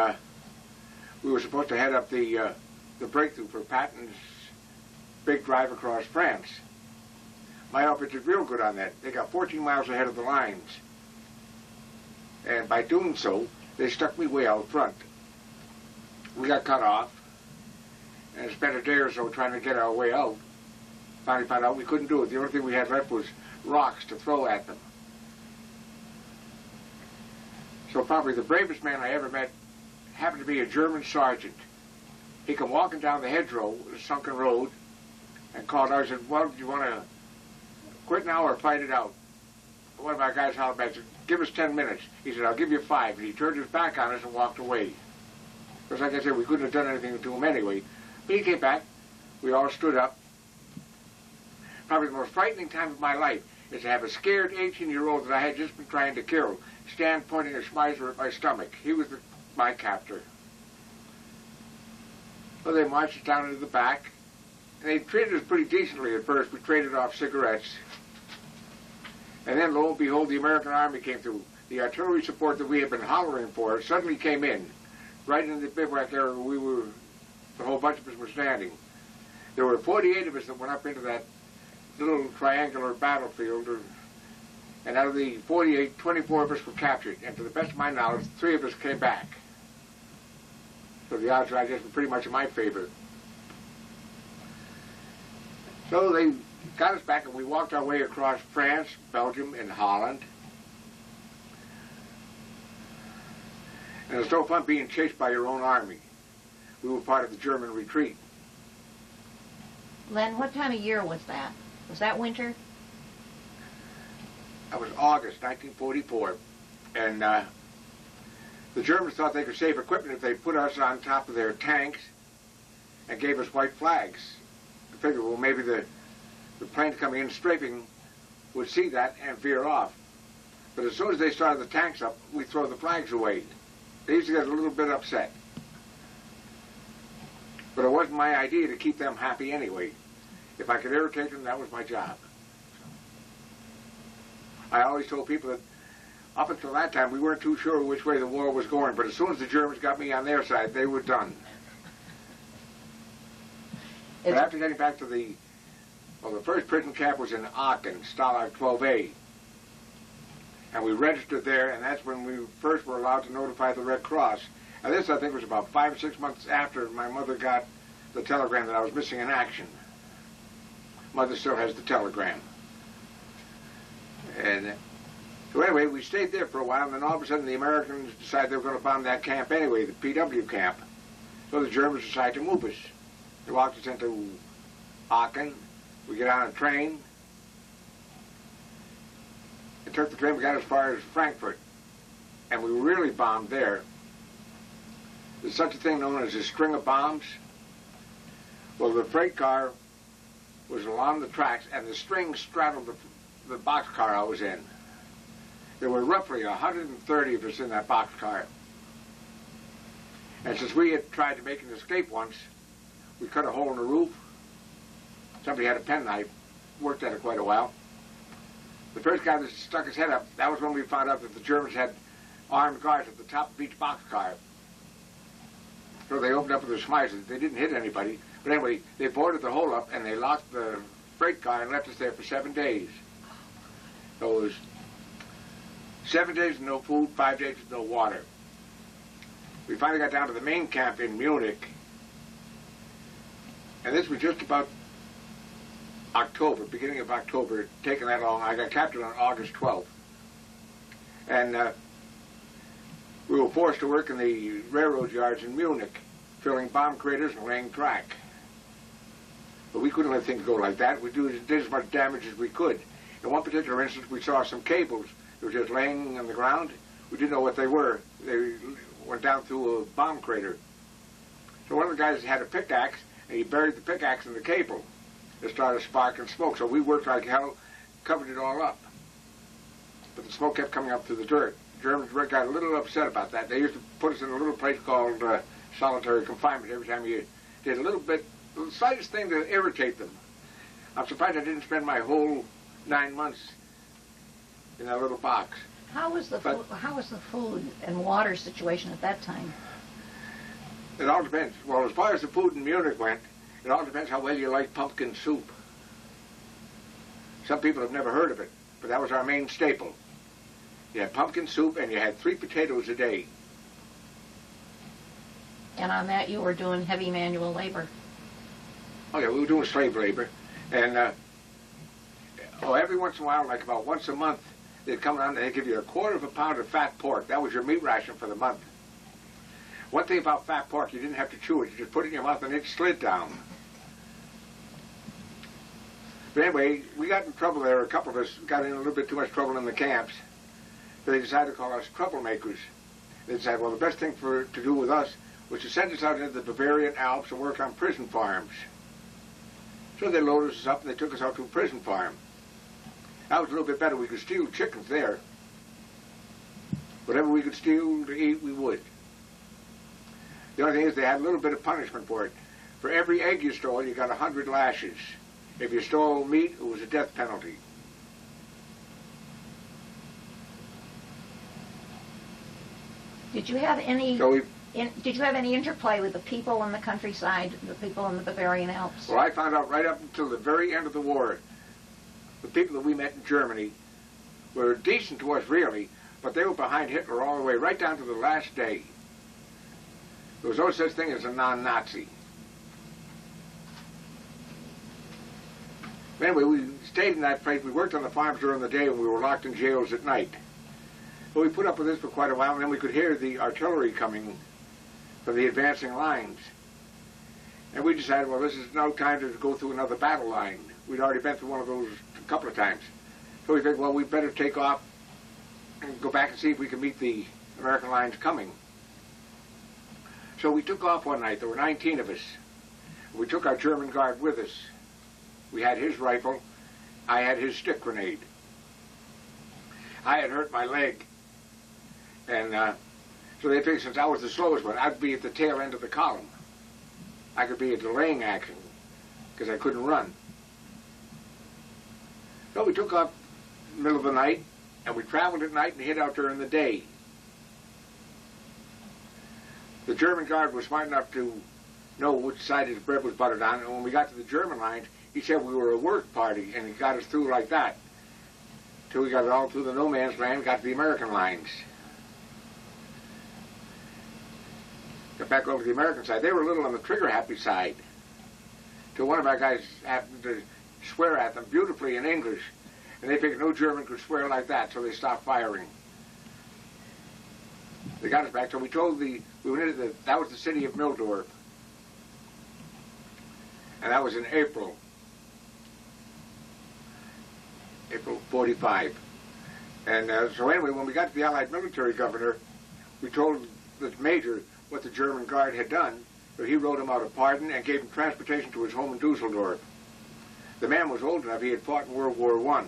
Speaker 4: we were supposed to head up the breakthrough for Patton's big drive across France. My outfit did real good on that. They got 14 miles ahead of the lines. And by doing so, they stuck me way out front. We got cut off and spent a day or so trying to get our way out. Finally found out we couldn't do it. The only thing we had left was rocks to throw at them. So probably the bravest man I ever met happened to be a German sergeant. He come walking down the hedgerow, the sunken road, and called out and said, well, do you want to quit now or fight it out? One of our guys hollered back and said, give us 10 minutes. He said, I'll give you 5. And he turned his back on us and walked away. Because like I said, we couldn't have done anything to him anyway. But he came back. We all stood up. Probably the most frightening time of my life is to have a scared 18-year-old that I had just been trying to kill stand pointing a Schmeiser at my stomach. He was my captor. So they marched us down into the back. And they treated us pretty decently at first. We traded off cigarettes. And then, lo and behold, the American Army came through. The artillery support that we had been hollering for suddenly came in, right in the bivouac area where the whole bunch of us were standing. There were 48 of us that went up into that little triangular battlefield, and out of the 48, 24 of us were captured. And to the best of my knowledge, 3 of us came back. So the odds, I guess, were pretty much in my favor. So they got us back, and we walked our way across France, Belgium, and Holland. And it was so fun being chased by your own army. We were part of the German retreat.
Speaker 1: Len, what time of year was that? Was that winter?
Speaker 4: That was August 1944. And the Germans thought they could save equipment if they put us on top of their tanks and gave us white flags. I figured, well, maybe the planes coming in strafing would see that and veer off. But as soon as they started the tanks up, we throw the flags away. They used to get a little bit upset. But it wasn't my idea to keep them happy anyway. If I could irritate them, that was my job. I always told people that up until that time, we weren't too sure which way the war was going, but as soon as the Germans got me on their side, they were done. But after getting back to the first prison camp was in Aachen, Stalag 12A. And we registered there, and that's when we first were allowed to notify the Red Cross. And this, I think, was about 5 or 6 months after my mother got the telegram that I was missing in action. Mother still has the telegram. And so anyway, we stayed there for a while, and then all of a sudden the Americans decided they were going to bomb that camp anyway, the PW camp. So the Germans decided to move us. They walked us into Aachen. We get on a train. It took the train, we got as far as Frankfurt. And we were really bombed there. There's such a thing known as a string of bombs. Well, the freight car was along the tracks, and the string straddled the boxcar I was in. There were roughly 130 of us in that boxcar. And since we had tried to make an escape once, we cut a hole in the roof. Somebody had a penknife, worked at it quite a while. The first guy that stuck his head up, that was when we found out that the Germans had armed guards at the top of each boxcar. So they opened up with their Schmeisers. They didn't hit anybody. But anyway, they boarded the hole up and they locked the freight car and left us there for 7 days. So it was 7 days with no food, 5 days with no water. We finally got down to the main camp in Munich. And this was just about October, beginning of October, taking that long. I got captured on August 12th. And we were forced to work in the railroad yards in Munich, filling bomb craters and laying track. But we couldn't let things go like that. We did as much damage as we could. In one particular instance, we saw some cables that were just laying on the ground. We didn't know what they were. They went down through a bomb crater. So one of the guys had a pickaxe, and he buried the pickaxe in the cable. It started sparking smoke, so we worked like hell, covered it all up. But the smoke kept coming up through the dirt. Germans got a little upset about that. They used to put us in a little place called solitary confinement every time you did a little bit, the slightest thing to irritate them. I'm surprised I didn't spend my whole 9 months in that little box.
Speaker 1: How was the food and water situation at that time?
Speaker 4: It all depends. Well, as far as the food in Munich went, it all depends how well you like pumpkin soup. Some people have never heard of it, but that was our main staple. You had pumpkin soup and you had 3 potatoes a day.
Speaker 1: And on that you were doing heavy manual labor.
Speaker 4: Oh yeah, we were doing slave labor. And every once in a while, like about once a month, they'd come around and they'd give you 1/4 pound of fat pork. That was your meat ration for the month. One thing about fat pork, you didn't have to chew it. You just put it in your mouth and it slid down. But anyway, we got in trouble there. A couple of us got in a little bit too much trouble in the camps. So they decided to call us troublemakers. They decided, well, the best thing to do with us was to send us out into the Bavarian Alps and work on prison farms. So they loaded us up and they took us out to a prison farm. That was a little bit better. We could steal chickens there. Whatever we could steal to eat, we would. The only thing is they had a little bit of punishment for it. For every egg you stole, you got 100 lashes. If you stole meat, it was a death penalty.
Speaker 1: Did you have any?
Speaker 4: So
Speaker 1: did you have any interplay with the people in the countryside, the people in the Bavarian Alps?
Speaker 4: well, I found out right up until the very end of the war, the people that we met in Germany were decent to us, really, but they were behind Hitler all the way, right down to the last day. There was no such thing as a non-Nazi. Anyway, we stayed in that place. We worked on the farms during the day, and we were locked in jails at night. But we put up with this for quite a while, and then we could hear the artillery coming from the advancing lines. And we decided, well, this is no time to go through another battle line. We'd already been through one of those a couple of times. So we figured, well, we'd better take off and go back and see if we can meet the American lines coming. So we took off one night. There were 19 of us. We took our German guard with us. We had his rifle. I had his stick grenade. I had hurt my leg. And so they figured since I was the slowest one, I'd be at the tail end of the column. I could be a delaying action because I couldn't run. So we took off in the middle of the night, and we traveled at night and hid out during the day. The German guard was smart enough to know which side his bread was buttered on, and when we got to the German lines, he said we were a work party, and he got us through like that. Till we got it all through the no man's land, got to the American lines. Got back over to the American side. They were a little on the trigger-happy side. Till one of our guys happened to swear at them beautifully in English, and they figured no German could swear like that, so they stopped firing. They got us back, so we went into that was the city of Mildorp. And that was in April 45. And so anyway, when we got to the Allied military governor, we told the major what the German guard had done, so he wrote him out a pardon and gave him transportation to his home in Dusseldorf. The man was old enough, he had fought in World War I.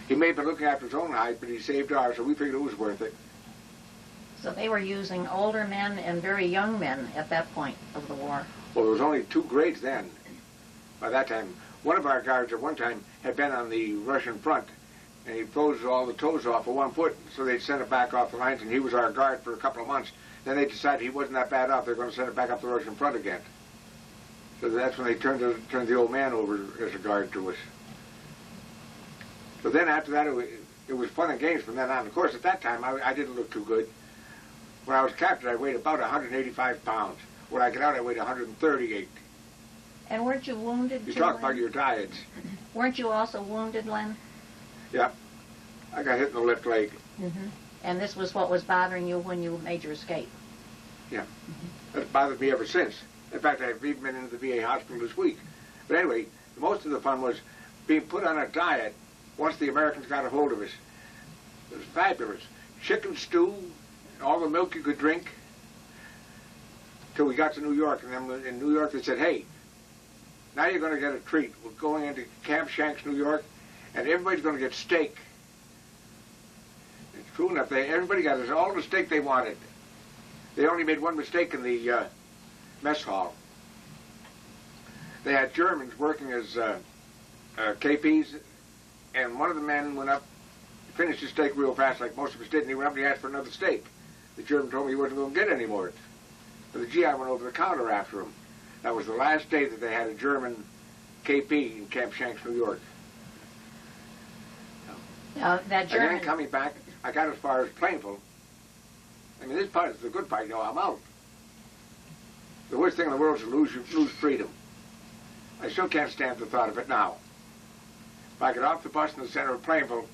Speaker 4: He may have been looking after his own hide, but he saved ours, so we figured it was worth it.
Speaker 1: So they were using older men and very young men at that point of the war.
Speaker 4: Well, there was only 2 grades then. By that time, one of our guards at one time had been on the Russian front, and he froze all the toes off of 1 foot, so they sent it back off the lines, and he was our guard for a couple of months. Then they decided he wasn't that bad off, they were going to send it back up the Russian front again. So that's when they turned the old man over as a guard to us. So then after that, it was fun and games from then on. Of course, at that time, I didn't look too good. When I was captured, I weighed about 185 pounds. When I got out, I weighed 138.
Speaker 1: And weren't you wounded,
Speaker 4: You
Speaker 1: too,
Speaker 4: talk
Speaker 1: Len?
Speaker 4: about your diets.
Speaker 1: Weren't you also wounded, Len?
Speaker 4: Yeah. I got hit in the left leg.
Speaker 1: Mm-hmm. And this was what was bothering you when you made your escape?
Speaker 4: Yeah. That's bothered me ever since. In fact, I've even been into the VA hospital this week. But anyway, most of the fun was being put on a diet once the Americans got a hold of us. It was fabulous. Chicken stew, all the milk you could drink, till we got to New York. And then in New York they said, hey, Now you're going to get a treat. We're going into Camp Shanks, New York, and everybody's going to get steak. It's true enough. Everybody got all the steak they wanted. They only made one mistake in the mess hall. They had Germans working as KPs, and one of the men went up, finished his steak real fast, like most of us did, and he went up and he asked for another steak. The German told me he wasn't going to get any more. But the GI went over the counter after him. That was the last day that they had a German KP in Camp Shanks, New York.
Speaker 1: That German...
Speaker 4: And then coming back, I got as far as Plainville. I mean, this part is the good part. You know, I'm out. The worst thing in the world is to lose freedom. I still can't stand the thought of it now. If I get off the bus in the center of Plainville,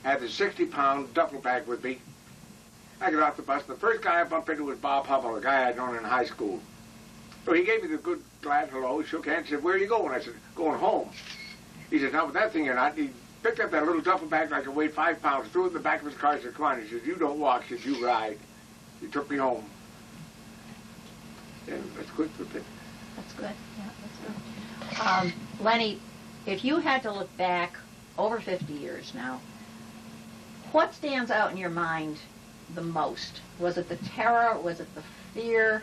Speaker 4: I had this 60-pound duffel bag with me. I get off the bus, and the first guy I bumped into was Bob Hummel, a guy I'd known in high school. So he gave me the good, glad hello, shook hands, said, "Where are you going?" I said, "Going home." He said, "No, but that thing you're not." He picked up that little duffel bag like it weighed 5 pounds, threw it in the back of his car, and said, "Come on." He said, "You don't walk," he said, "You ride." He took me home. Yeah, that's good for it.
Speaker 1: That's good. Yeah, that's good. Lenny, if you had to look back over 50 years now, what stands out in your mind the most? Was it the terror? Was it the fear?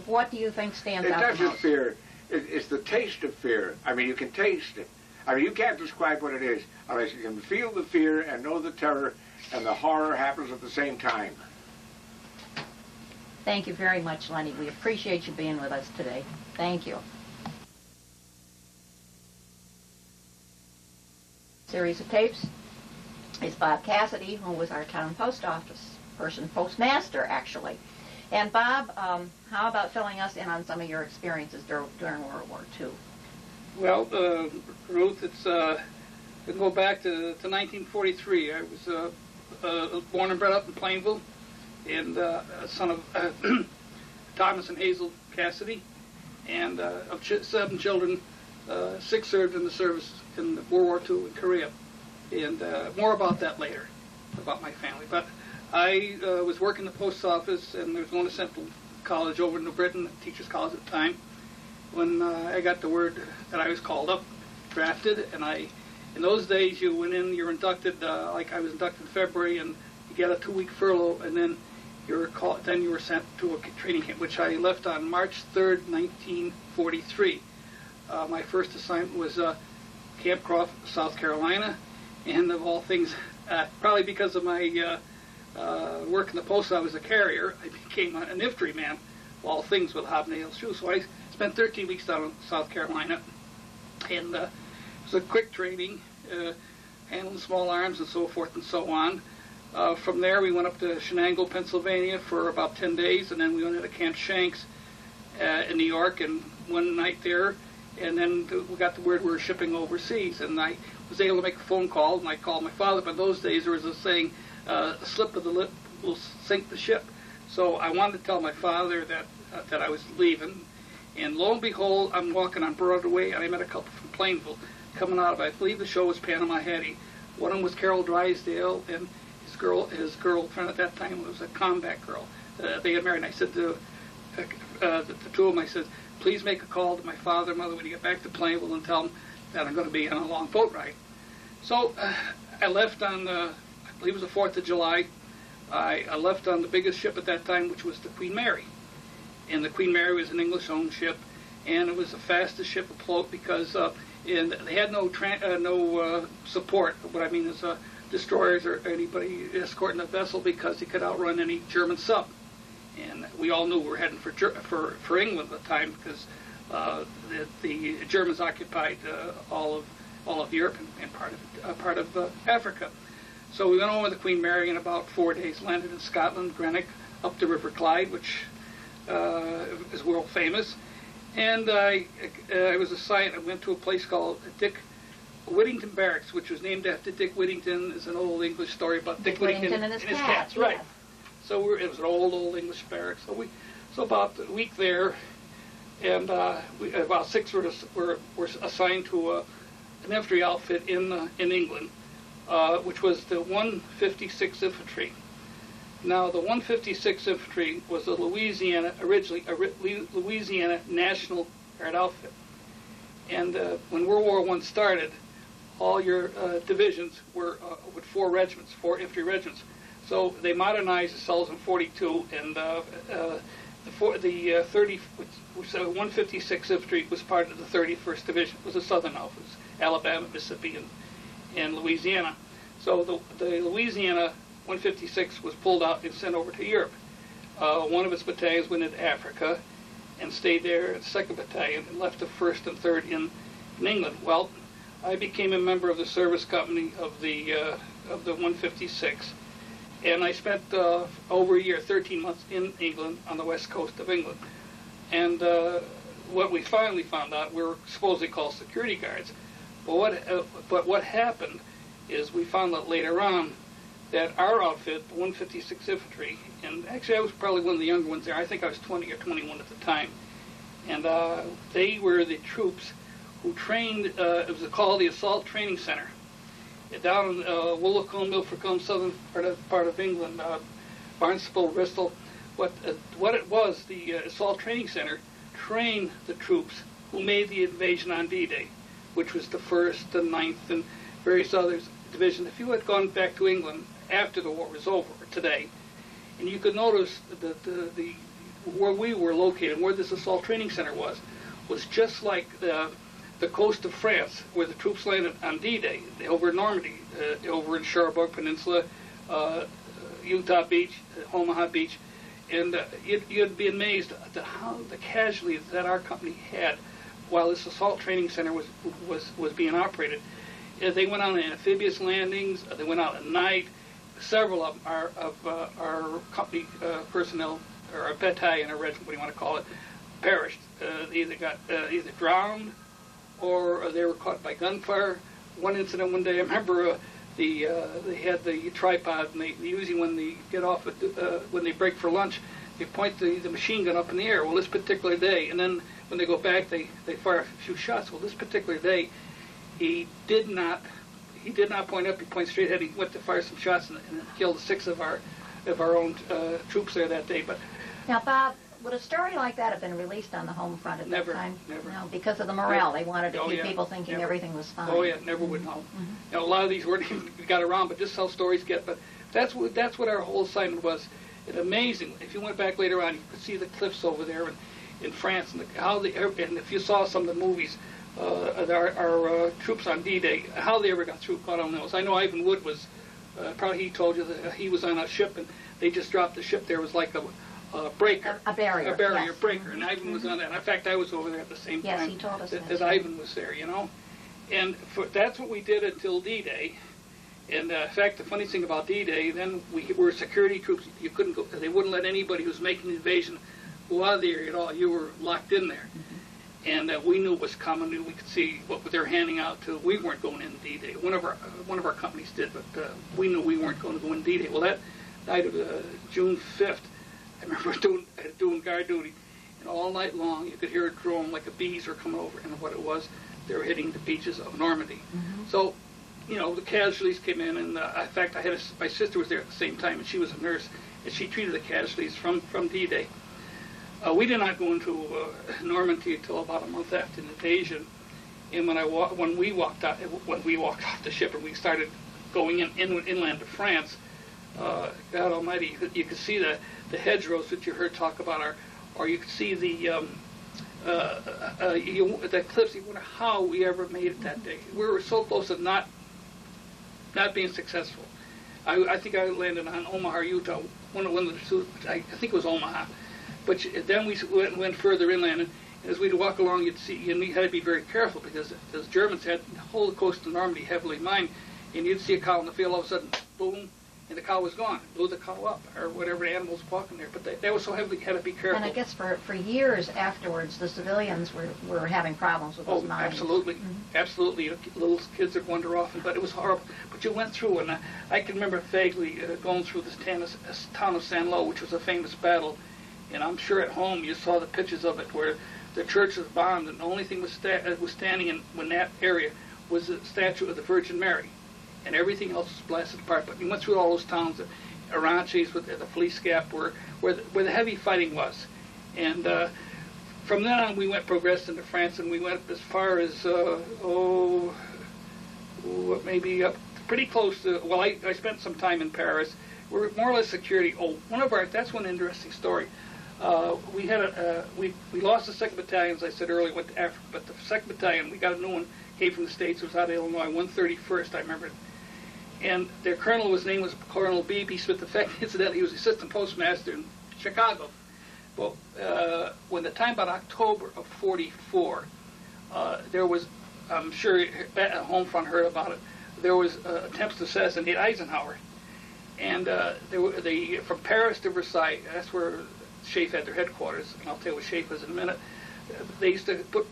Speaker 1: What do you think stands out the most?
Speaker 4: It's not just fear. It's the taste of fear. I mean, you can taste it. I mean, you can't describe what it is unless you can feel the fear and know the terror, and the horror happens at the same time.
Speaker 1: Thank you very much, Lenny. We appreciate you being with us today. Thank you. Series of tapes is Bob Cassidy, who was our town post office person, postmaster, actually. And Bob, how about filling us in on some of your experiences during World War II?
Speaker 5: Well, Ruth, it's we can go back to 1943. I was born and brought up in Plainville, and a son of Thomas and Hazel Cassidy, and of 7 children, 6 served in the service in World War II in Korea. And more about that later, about my family. But I was working the post office, and I was going to Central College over in New Britain, Teachers College at the time, when I got the word that I was called up, drafted, and in those days you went in, you're inducted, like I was inducted in February, and you get a 2-week furlough, and then you were sent to a training camp, which I left on March 3rd, 1943. My first assignment was Camp Croft, South Carolina, and of all things, probably because of my work in the post, I was a carrier. I became an infantryman, of all things with hobnails too. So I spent 13 weeks down in South Carolina, and it was a quick training, handling small arms and so forth and so on. From there, we went up to Shenango, Pennsylvania for about 10 days, and then we went into Camp Shanks in New York, and one night there, and then we got the word we were shipping overseas, and I was able to make a phone call, and I called my father, but in those days there was a saying, a slip of the lip will sink the ship. So I wanted to tell my father that I was leaving, and lo and behold, I'm walking on Broadway, and I met a couple from Plainville coming out of, I believe the show was Panama Hattie. One of them was Carol Drysdale, and his girlfriend at that time was a combat girl. They had married, and I said to the two of them, I said, "Please make a call to my father and mother when you get back to Plainville and tell them that I'm going to be on a long boat ride." So I left on, I believe it was the 4th of July. I left on the biggest ship at that time, which was the Queen Mary. And the Queen Mary was an English-owned ship, and it was the fastest ship afloat because and they had no support. What I mean is destroyers or anybody escorting the vessel because they could outrun any German sub. And we all knew we were heading for England at the time because the Germans occupied all of Europe and part of Africa. So we went over the Queen Mary in about 4 days, landed in Scotland, Greenock, up the River Clyde, which is world famous. And I was assigned, I went to a place called Dick Whittington Barracks, which was named after Dick Whittington. It's an old English story about Dick Whittington
Speaker 1: and his cats,
Speaker 5: right.
Speaker 1: yes.
Speaker 5: So it was an old English barracks. So about a week there, and about 6 were assigned to an infantry outfit in England, which was the 156th Infantry. Now, the 156th Infantry was originally a Louisiana National Guard outfit. And when World War I started, all your divisions were with 4 regiments, 4 infantry regiments. So they modernized themselves in 42, and the 156th Infantry was part of the 31st Division. It was the Southern Alphas, Alabama, Mississippi, and Louisiana. So the Louisiana 156 was pulled out and sent over to Europe. One of its battalions went into Africa and stayed there, the 2nd Battalion, and left the 1st and 3rd in England. Well, I became a member of the service company of the 156, and I spent over a year, 13 months in England, on the west coast of England. And what we finally found out, we were supposedly called security guards, but what happened is we found out later on that our outfit, the 156th Infantry, and actually I was probably one of the younger ones there. I think I was 20 or 21 at the time. And they were the troops who trained, it was called the Assault Training Center, down in Woolacombe, Ilfracombe, southern part of England, Barnstable, Bristol. What it was, the Assault Training Center trained the troops who made the invasion on D-Day, which was the 1st, the 9th, and various other divisions. If you had gone back to England after the war was over, today, and you could notice that where we were located, where this Assault Training Center was just like the coast of France, where the troops landed on D-Day, over in Normandy, over in Cherbourg Peninsula, Utah Beach, Omaha Beach, and you'd be amazed at how the casualties that our company had while this Assault Training Center was being operated. They went on amphibious landings. They went out at night. Several of our company personnel, or our battalion, or regiment, what do you want to call it, perished. They either got either drowned, or they were caught by gunfire. One incident one day, I remember they had the tripod, and they usually when they get off when they break for lunch, they point the machine gun up in the air. Well, this particular day, and then when they go back, they fire a few shots. Well, this particular day, he did not point up. He pointed straight ahead. He went to fire some shots and killed 6 of our own troops there that day. But
Speaker 1: now, Bob, would a story like that have been released on the home front at that time?
Speaker 5: Never.
Speaker 1: No, because of the morale. They wanted to keep people thinking everything was fine.
Speaker 5: Oh yeah, never would know. You know, a lot of these weren't even got around, but just how stories get. But that's what our whole assignment was. It's amazing. If you went back later on, you could see the cliffs over there in France, and and if you saw some of the movies. Our troops on D-Day, how they ever got through, God only knows. I know Ivan Wood was, probably he told you that he was on a ship and they just dropped the ship there. It was like a breaker.
Speaker 1: A barrier.
Speaker 5: A barrier
Speaker 1: yes.
Speaker 5: breaker. And Ivan was on that. In fact, I was over there at the same
Speaker 1: yes,
Speaker 5: time
Speaker 1: he told us
Speaker 5: that Ivan was there, you know. And that's what we did until D-Day. And in fact, the funny thing about D-Day, then we were security troops. You couldn't go, they wouldn't let anybody who was making the invasion go out of the area at all. You were locked in there. And we knew it was coming. We could see what they were handing out to. We weren't going in D-Day. One of our companies did, but we knew we weren't going to go in D-Day. Well, that night of June 5th, I remember doing guard duty, and all night long you could hear a drone like the bees were coming over. And what it was, they were hitting the beaches of Normandy. So, you know, the casualties came in, and in fact, my sister was there at the same time, and she was a nurse, and she treated the casualties from D-Day. We did not go into Normandy until about a month after the invasion, and when we walked off the ship and we started going inland to France, God Almighty, you could see the hedgerows that you heard talk about, or you could see the cliffs. You wonder how we ever made it that day. We were so close to not being successful. I think I landed on Omaha, Utah. One of the two. I think it was Omaha. But then we went further inland, and as we'd walk along, you'd see, and we had to be very careful because the Germans had the whole coast of Normandy heavily mined, and you'd see a cow in the field, all of a sudden, boom, and the cow was gone. Blew the cow up, or whatever animal was walking there. But they were so heavily, had to be careful.
Speaker 1: And I guess for years afterwards, the civilians were having problems with those mines.
Speaker 5: Absolutely. Absolutely. Little kids would wander off, but it was horrible. But you went through, and I can remember vaguely going through this town of San Lo, which was a famous battle. And I'm sure at home you saw the pictures of it where the church was bombed, and the only thing was standing in that area was the statue of the Virgin Mary, and everything else was blasted apart. But you went through all those towns, the Aranches with the Fleece Gap, where the heavy fighting was, and from then on, we progressed into France, and we went as far as maybe up pretty close to. Well, I spent some time in Paris. We're more or less security. That's one interesting story. We had we lost the 2nd Battalion, as I said earlier, went to Africa, but the 2nd Battalion, we got a new one, came from the States. It was out of Illinois, 131st, I remember it. And their colonel, his name was Colonel B.B. Smith. In fact, incidentally, he was assistant postmaster in Chicago. Well, when the time about October of 44, there was, I'm sure home front heard about it, there was attempts to assassinate Eisenhower. And from Paris to Versailles, that's where Schaeff had their headquarters, and I'll tell you what Schaeff was in a minute. They used to put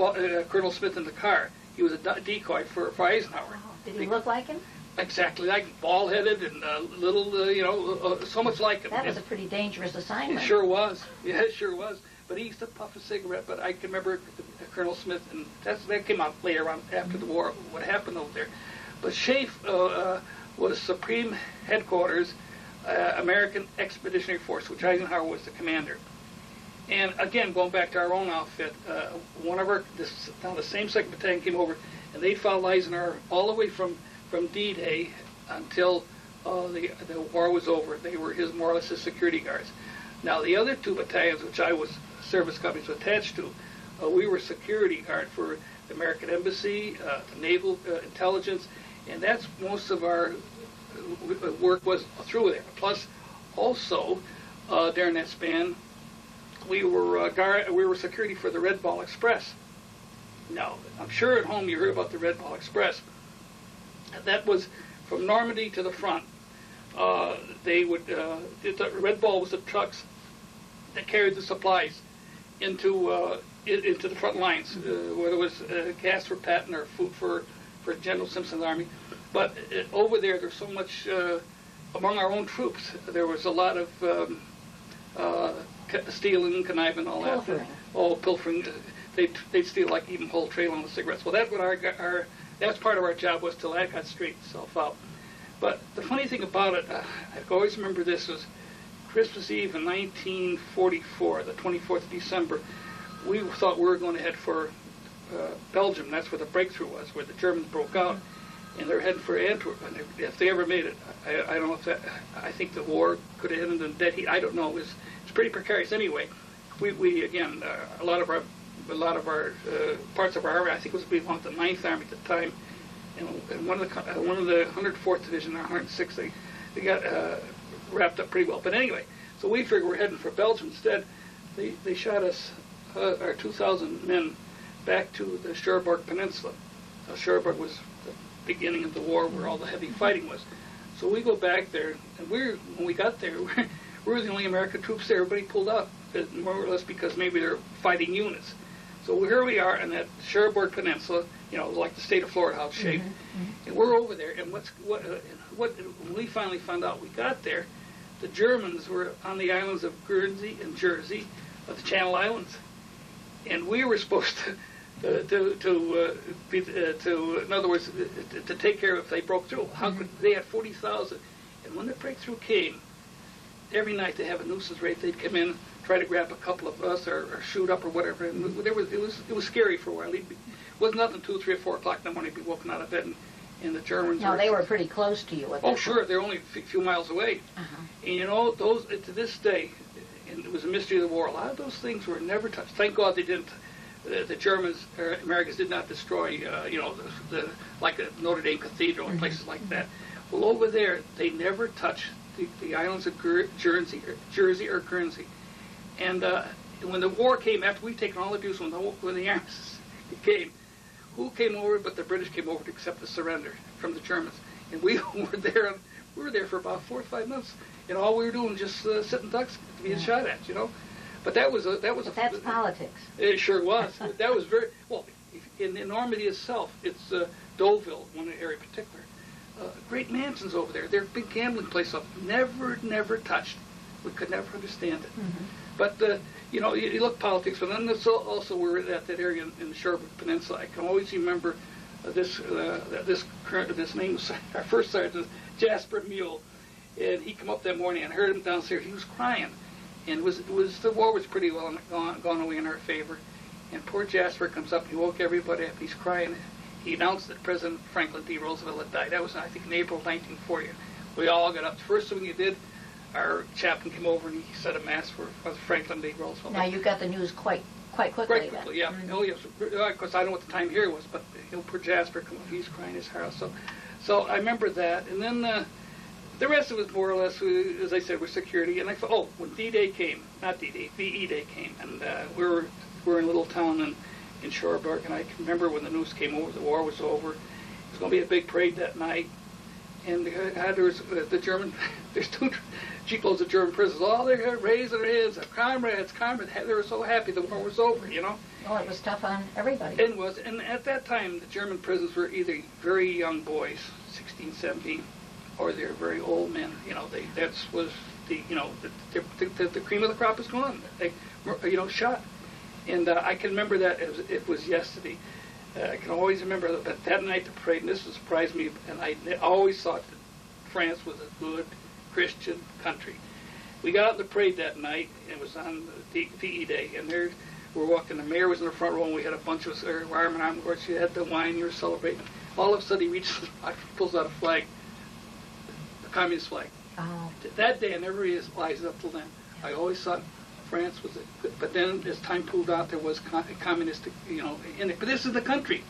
Speaker 5: Colonel Smith in the car. He was a decoy for Eisenhower.
Speaker 1: Did he look like him?
Speaker 5: Exactly, like bald-headed and little, so much like him.
Speaker 1: That was a pretty dangerous assignment.
Speaker 5: It sure was. Yeah, it sure was. But he used to puff a cigarette. But I can remember Colonel Smith, and that came out later on after the war, what happened over there. But Schaeff was Supreme Headquarters, American Expeditionary Force, which Eisenhower was the commander. And again, going back to our own outfit, the same 2nd Battalion came over, and they followed Eisenhower all the way from D-Day until the war was over. They were more or less his security guards. Now, the other 2 battalions, which I was service companies attached to, we were security guard for the American Embassy, the Naval Intelligence, and that's most of our work was through there. Plus, also, during that span, we were security for the Red Ball Express. Now, I'm sure at home you heard about the Red Ball Express. That was from Normandy to the front. The Red Ball was the trucks that carried the supplies into the front lines, whether it was gas for Patton or food for General Simpson's army. But over there's so much among our own troops. There was a lot of stealing, conniving, all
Speaker 1: pilfering.
Speaker 5: that. Oh, pilfering. They'd steal like even whole trail on the cigarettes. Well, that's what that's part of our job was till that got straightened itself out. But the funny thing about it, I always remember this, was Christmas Eve in 1944, the 24th of December. We thought we were going to head for Belgium. That's where the breakthrough was, where the Germans broke out. And they're heading for Antwerp. And if they ever made it, I don't know if that, I think the war could have ended in dead heat. I don't know. It's pretty precarious anyway. We again, a lot of our parts of our army, I think it was belonged to the 9th Army at the time, and one of the 104th Division, our 106th, they got wrapped up pretty well. But anyway, so we figured we're heading for Belgium. Instead, they shot us, our 2,000 men, back to the Cherbourg Peninsula. Cherbourg was the beginning of the war where all the heavy fighting was. So we go back there, and when we got there, we were the only American troops there. Everybody pulled out, more or less because maybe they're fighting units. So here we are in that Cherbourg Peninsula, like the state of Florida, how it's shaped. And we're over there, and when we finally found out we got there, the Germans were on the islands of Guernsey and Jersey, of the Channel Islands, and we were supposed to in other words, to take care of if they broke through. How could they had 40,000, and when the breakthrough came, every night they have a nuisance raid. They'd come in, try to grab a couple of us or shoot up or whatever. And it was scary for a while. It wasn't nothing 2, 3, or 4 o'clock in the morning. He'd be woken out of bed, and the Germans.
Speaker 1: No, they were pretty close to you.
Speaker 5: Oh, sure, they're only a few miles away. And those to this day, and it was a mystery of the war. A lot of those things were never touched. Thank God they didn't. The Germans or Americans did not destroy, like the Notre Dame Cathedral and places like that. Well, over there, they never touched the islands of Jersey or Guernsey. And when the war came, after we've taken all abuse, when the armistice came, who came over but the British came over to accept the surrender from the Germans? And we were there. We were there for about 4 or 5 months, and all we were doing was just sitting ducks to be shot at, But that's
Speaker 1: politics.
Speaker 5: It sure was. That was very well. In Normandy itself, it's Deauville, one area in particular. Great mansions over there. They're a big gambling place up. Never touched. We could never understand it. But you look politics, but then also we're at that area in the Cherbourg Peninsula. I can always remember this name was our first sergeant, Jasper Mule, and he come up that morning and I heard him downstairs. He was crying, and the war was pretty well gone away in our favor. and poor Jasper comes up. He woke everybody up. He's crying. He announced that President Franklin D. Roosevelt had died. That was, I think, in April of 1940. We all got up. The first thing he did, our chaplain came over and he said a mass for Franklin D. Roosevelt.
Speaker 1: Now you got the news quite quickly.
Speaker 5: Quite quickly, yeah. Oh, yes. Of course, I don't know what the time here was, but poor Jasper, he's crying his heart out. So I remember that. And then the rest of it, more or less, as I said, was security. And I thought, oh, when D-Day came, not D-Day, VE Day came, and we were in a little town in Shoreburg, and I can remember when the news came over, the war was over. It was going to be a big parade that night. And there was the German, there's 2 jeeploads of German prisoners. Oh, they're raising their hands, comrades. They were so happy the war was over, you know.
Speaker 1: Well, it was tough on everybody.
Speaker 5: It was, and at that time, the German prisoners were either very young boys, 16, 17, or they're very old men. You know, that was the cream of the crop was gone. They were, shot. And I can remember that it was yesterday. I can always remember that night the parade, and this surprised me, and I always thought that France was a good Christian country. We got out in the parade that night, and it was on VE Day, and there we're walking, the mayor was in the front row, and we had a bunch of us there, arm in arm, of course, you had the wine, you were celebrating. All of a sudden he reaches, pulls out a flag, the communist flag.
Speaker 1: Oh.
Speaker 5: That day, I never realized up till then, I always thought France was but then as time pulled out, there was communistic, in it. But this is the country.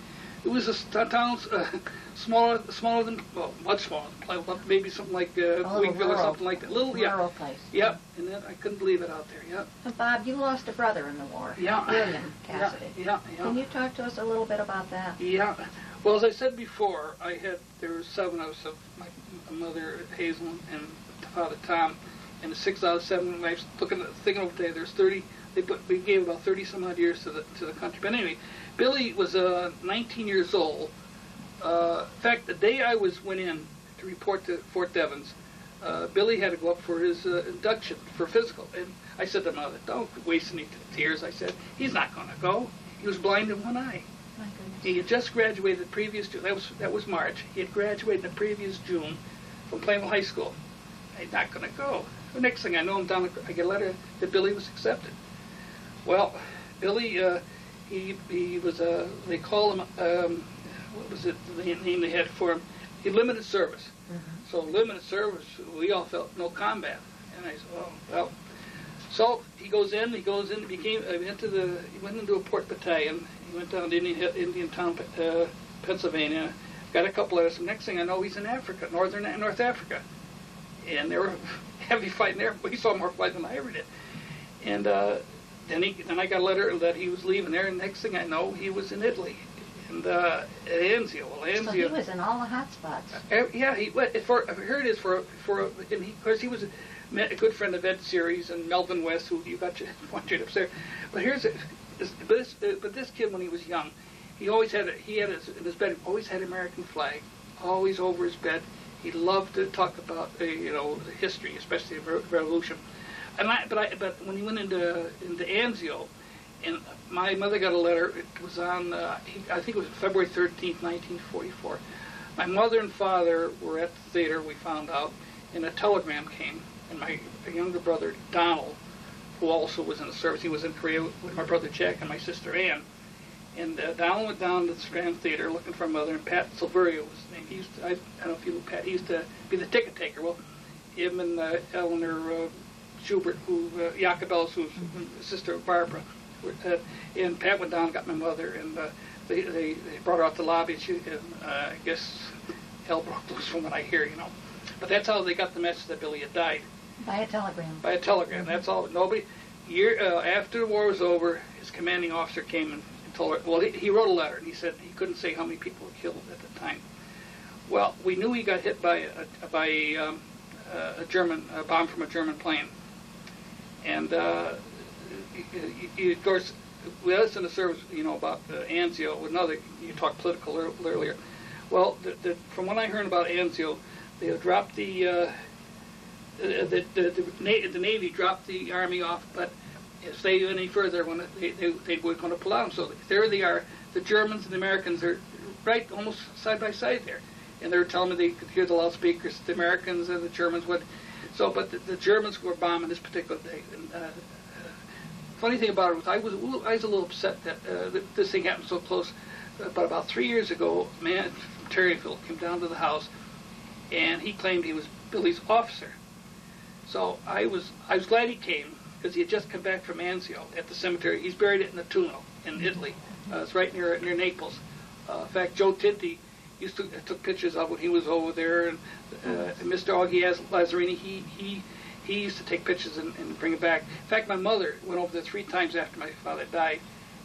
Speaker 5: It was a town smaller than, well, much smaller than, maybe something like Wingville or something like that.
Speaker 1: Rural place.
Speaker 5: Yep, and then I couldn't believe it out there, yep.
Speaker 1: So Bob, you lost a brother in the war.
Speaker 5: Yeah.
Speaker 1: William Cassidy.
Speaker 5: Yeah.
Speaker 1: Can you talk to us a little bit about that?
Speaker 5: Yeah. Well, as I said before, there were 7 of us, of my mother Hazel and father Tom, and the 6 out of 7 wives. Thinking over there, there's 30. We gave about 30 some odd years to the country. But anyway, Billy was 19 years old. In fact, the day I went in to report to Fort Devens, Billy had to go up for his induction for physical. And I said to Mother, "Don't waste any tears." I said, "He's not going to go. He was blind in one eye."
Speaker 1: My goodness.
Speaker 5: He had just graduated the previous June. That was March. He had graduated the previous June from Plainville High School. He's not going to go. The next thing I know, I get a letter that Billy was accepted. Well, Billy, he was they call him, what was it, the name they had for him? He limited service. Mm-hmm. So limited service, we all felt no combat. And I said, oh, well. So he went into a port battalion. He went down to Indian Town, Pennsylvania, got a couple letters. The next thing I know, he's in Africa, North Africa. And there were heavy fighting there. We saw more fight than I ever did. And then I got a letter that he was leaving there, and next thing I know, he was in Italy, and at Anzio. Well, Anzio.
Speaker 1: So he was in all the hot spots.
Speaker 5: Yeah, here it is because he was a good friend of Ed Series and Melvin West, who you got your pointed upstairs. But but this kid, when he was young, he always had in his bed, always had an American flag, always over his bed. He loved to talk about history, especially the Revolution. But when he went into Anzio, and my mother got a letter. It was on I think it was February 13th, 1944. My mother and father were at the theater. We found out, and a telegram came. And my younger brother Donald, who also was in the service, he was in Korea with my brother Jack and my sister Ann. And Donald went down to the Strand Theater looking for my mother, and Pat Silverio was his name. I don't know if you know Pat. He used to be the ticket taker. Well, him and Eleanor Schubert, Jacobellis, who's sister of Barbara, and Pat went down and got my mother, and they brought her out to the lobby, and I guess hell broke loose from what I hear, But that's how they got the message that Billy had died.
Speaker 1: By a telegram.
Speaker 5: By a telegram. That's all. Nobody. After the war was over, his commanding officer came and told her. Well, he wrote a letter, and he said he couldn't say how many people were killed at the time. Well, we knew he got hit by a bomb from a German plane, and of course, with us in the service, about Anzio. You talked political earlier. Well, from what I heard about Anzio, they dropped the Navy dropped the Army off, but if they go any further, they were going to pull out. So there they are. The Germans and the Americans are right almost side by side there, and they were telling me they could hear the loudspeakers. The Americans and the Germans would. So, but the Germans were bombing this particular day. And, funny thing about it was I was a little upset that this thing happened so close. But about 3 years ago, a man from Terryville came down to the house, and he claimed he was Billy's officer. So I was glad he came, because he had just come back from Anzio at the cemetery. He's buried at Nettuno in Italy. It's right near Naples. In fact, Joe Tinti took pictures of when he was over there, and Mr. Augie Lazzarini, he used to take pictures and bring it back. In fact, my mother went over there 3 times after my father died,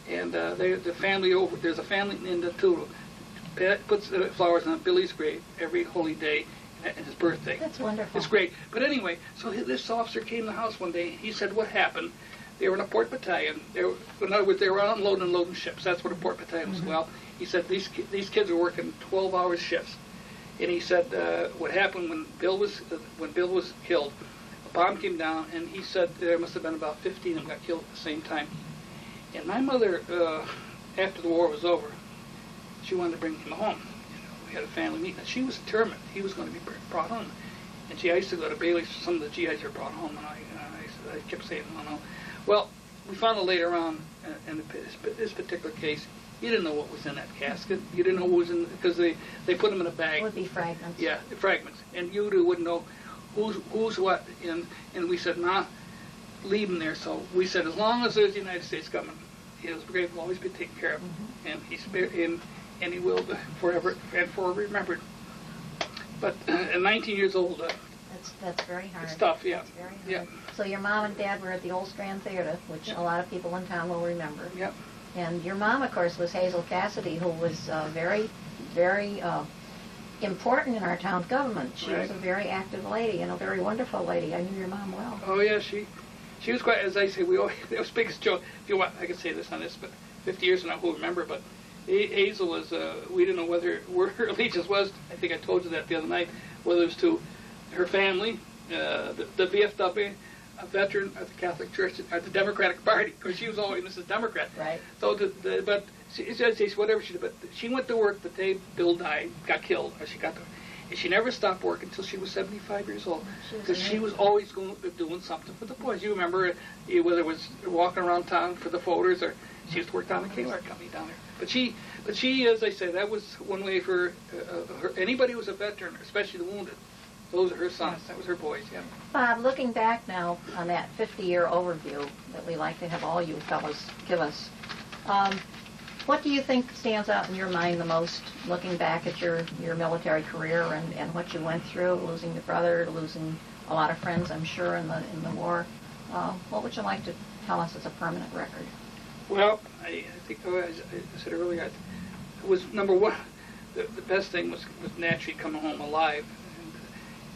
Speaker 5: and the family there's a family in Nettuno puts flowers on Billy's grave every holy day and his birthday.
Speaker 1: That's wonderful.
Speaker 5: It's great. But anyway, so this officer came to the house one day. He said, what happened? They were in a port battalion. In other words, they were unloading and loading ships. That's what a port battalion was. Well, he said these kids were working 12-hour shifts. And he said what happened when Bill was killed, a bomb came down, and he said there must have been about 15 of them got killed at the same time. And my mother, after the war was over, she wanted to bring him home. We had a family meeting, and she was determined he was going to be brought home. And I used to go to Bailey's. Some of the GIs were brought home, and I kept saying, no. Well, we found out later on in this particular case, you didn't know what was in that casket. You didn't know what was in, because they put them in a bag.
Speaker 1: It would be fragments.
Speaker 5: Yeah, fragments, and you wouldn't know who's what. And we said, nah, leave them there. So we said, as long as there's the United States government, his grave will always be taken care of, and and he will forever and forever remembered. But at 19 years old,
Speaker 1: that's very hard.
Speaker 5: It's tough, yeah.
Speaker 1: It's very hard.
Speaker 5: Yeah.
Speaker 1: So your mom and dad were at the Old Strand Theater, which a lot of people in town will remember.
Speaker 5: Yep.
Speaker 1: And your mom, of course, was Hazel Cassidy, who was very, very important in our town's government. She was a very active lady and a very wonderful lady. I knew your mom well.
Speaker 5: Oh yeah, she was quite. As I say, it was biggest joke. If you want, I can say this on this, but 50 years from now, who'll remember? But Hazel was. We didn't know where her allegiance was. I think I told you that the other night. Whether it was to her family, the VFW, a veteran of the Catholic Church, or the Democratic Party, because she was always Mrs. Democrat.
Speaker 1: Right.
Speaker 5: So, but whatever she did, but she went to work the day Bill died, got killed, or she got. And she never stopped working until she was 75 years old, because she was always doing something for the boys. You remember, whether it was walking around town for the folders, or she used to work down the Kmart company down there. But she, as I say, that was one way for anybody who was a veteran, especially the wounded. Those are her sons. That was her boys. Yeah.
Speaker 1: Bob, looking back now on that 50-year overview that we like to have all you fellows give us, what do you think stands out in your mind the most, looking back at your military career and what you went through, losing your brother, losing a lot of friends, I'm sure, in the war? What would you like to tell us as a permanent record?
Speaker 5: Well, I think, as I said earlier, it was number one. The best thing was naturally coming home alive,